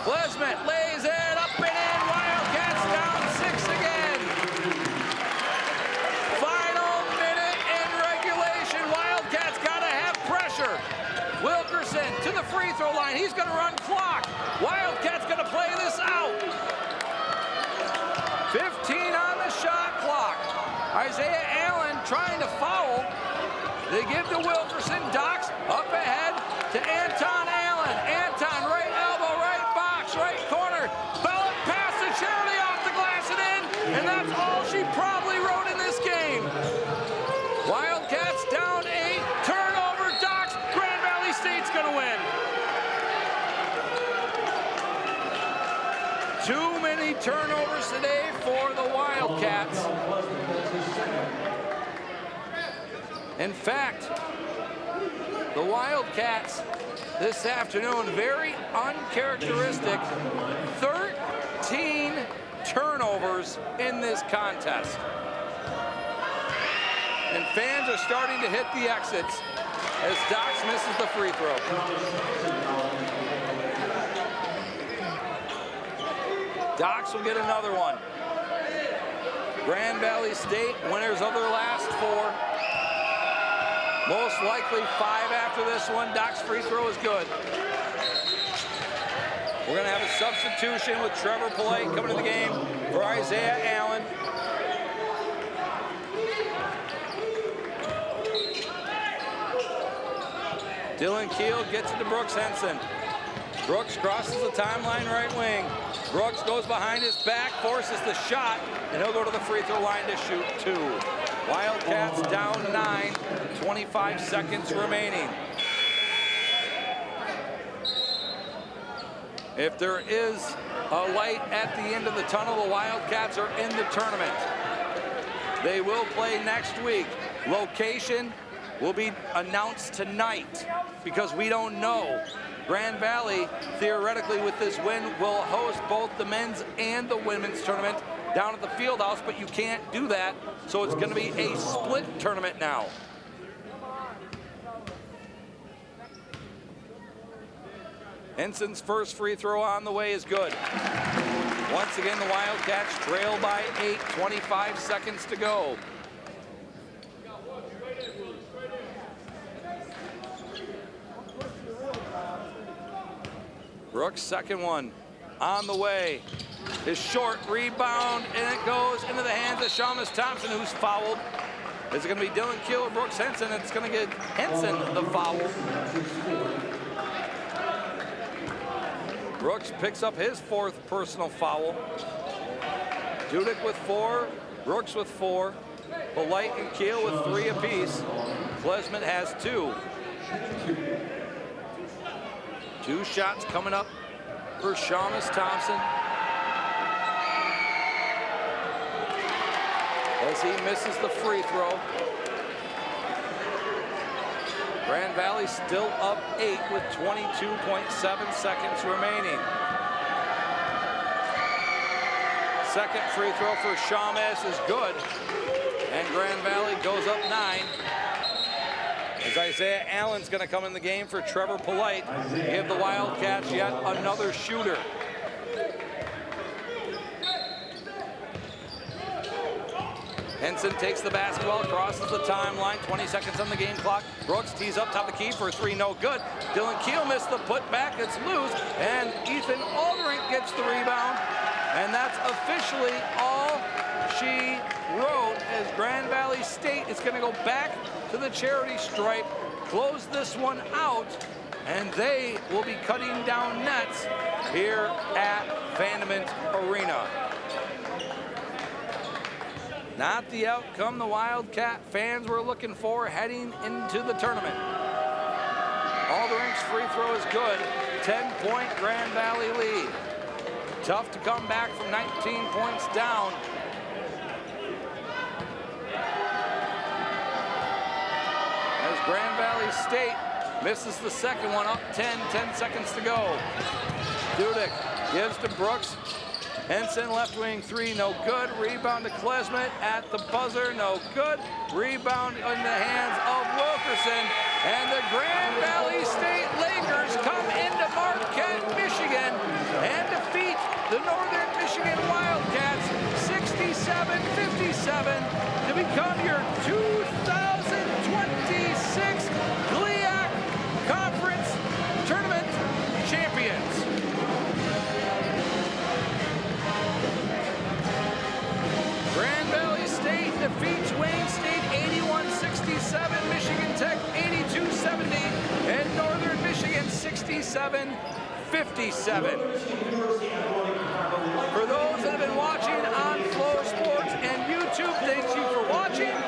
S2: Klesmit lays it up and in. Wildcats down 6 again. Final the free throw line. He's going to run clock. Wildcats going to play this out. 15 on the shot clock. Isaiah Allen trying to foul. They give to Wilkerson. Docks up ahead to Anton Allen. Anton, right elbow, right box, right corner. Ballot pass to Charity off the glass and in. And that's all she probably wrote in this game. Wildcats down 8. Turnover, Docks. Grand Valley State's going to win. Too many turnovers today for the Wildcats. In fact, the Wildcats this afternoon, very uncharacteristic, 13 turnovers in this contest. And fans are starting to hit the exits as Docks misses the free throw. Docks will get another one. Grand Valley State, winners of their last 4. Most likely 5 after this one. Doc's free throw is good. We're going to have a substitution with Trevor Polite coming to the game for Isaiah Allen. Dylan Keel gets it to Brooks Henson. Brooks crosses the timeline right wing. Brooks goes behind his back, forces the shot, and he'll go to the free throw line to shoot 2. Wildcats down 9, 25 seconds remaining. If there is a light at the end of the tunnel, the Wildcats are in the tournament. They will play next week. Location will be announced tonight because we don't know. Grand Valley, theoretically, with this win, will host both the men's and the women's tournament down at the field house, but you can't do that, so it's going to be a split tournament now. Henson's first free throw on the way is good. Once again, the Wildcats trail by 8, 25 seconds to go. Brooks' second one on the way. His short rebound, and it goes into the hands of Shamus Thompson, who's fouled. Is it going to be Dylan Keel or Brooks Henson? It's going to get Henson the foul. Brooks picks up his 4th personal foul. Dudek with 4, Brooks with 4, Polite and Keel with 3 apiece. Klesmet has 2. 2 shots coming up for Shamus Thompson. As he misses the free throw. Grand Valley still up 8 with 22.7 seconds remaining. Second free throw for Shamus is good. And Grand Valley goes up 9. As Isaiah Allen's going to come in the game for Trevor Polite. Give the Wildcats yet another shooter. Henson takes the basketball, crosses the timeline, 20 seconds on the game clock. Brooks tees up top of the key for a 3, no good. Dylan Keel missed the putback, it's loose, and Ethan Aldrink gets the rebound. And that's officially all she wrote, as Grand Valley State is going to go back to the charity stripe, close this one out, and they will be cutting down nets here at Vandement Arena. Not the outcome the Wildcat fans were looking for heading into the tournament. Aldrink's free throw is good. 10-point Grand Valley lead. Tough to come back from 19 points down. As Grand Valley State misses the second one, up 10 seconds to go. Dudek gives to Brooks. Henson left wing 3, no good. Rebound to Klesmet at the buzzer, no good. Rebound in the hands of Wilkerson. And the Grand Valley State Lakers come into Marquette, Michigan, and defeat the Northern Michigan Wildcats 67-57 to become your 2026 GLIAC Conference Tournament 77-57. For those that have been watching on Flow Sports and YouTube, thank you for watching.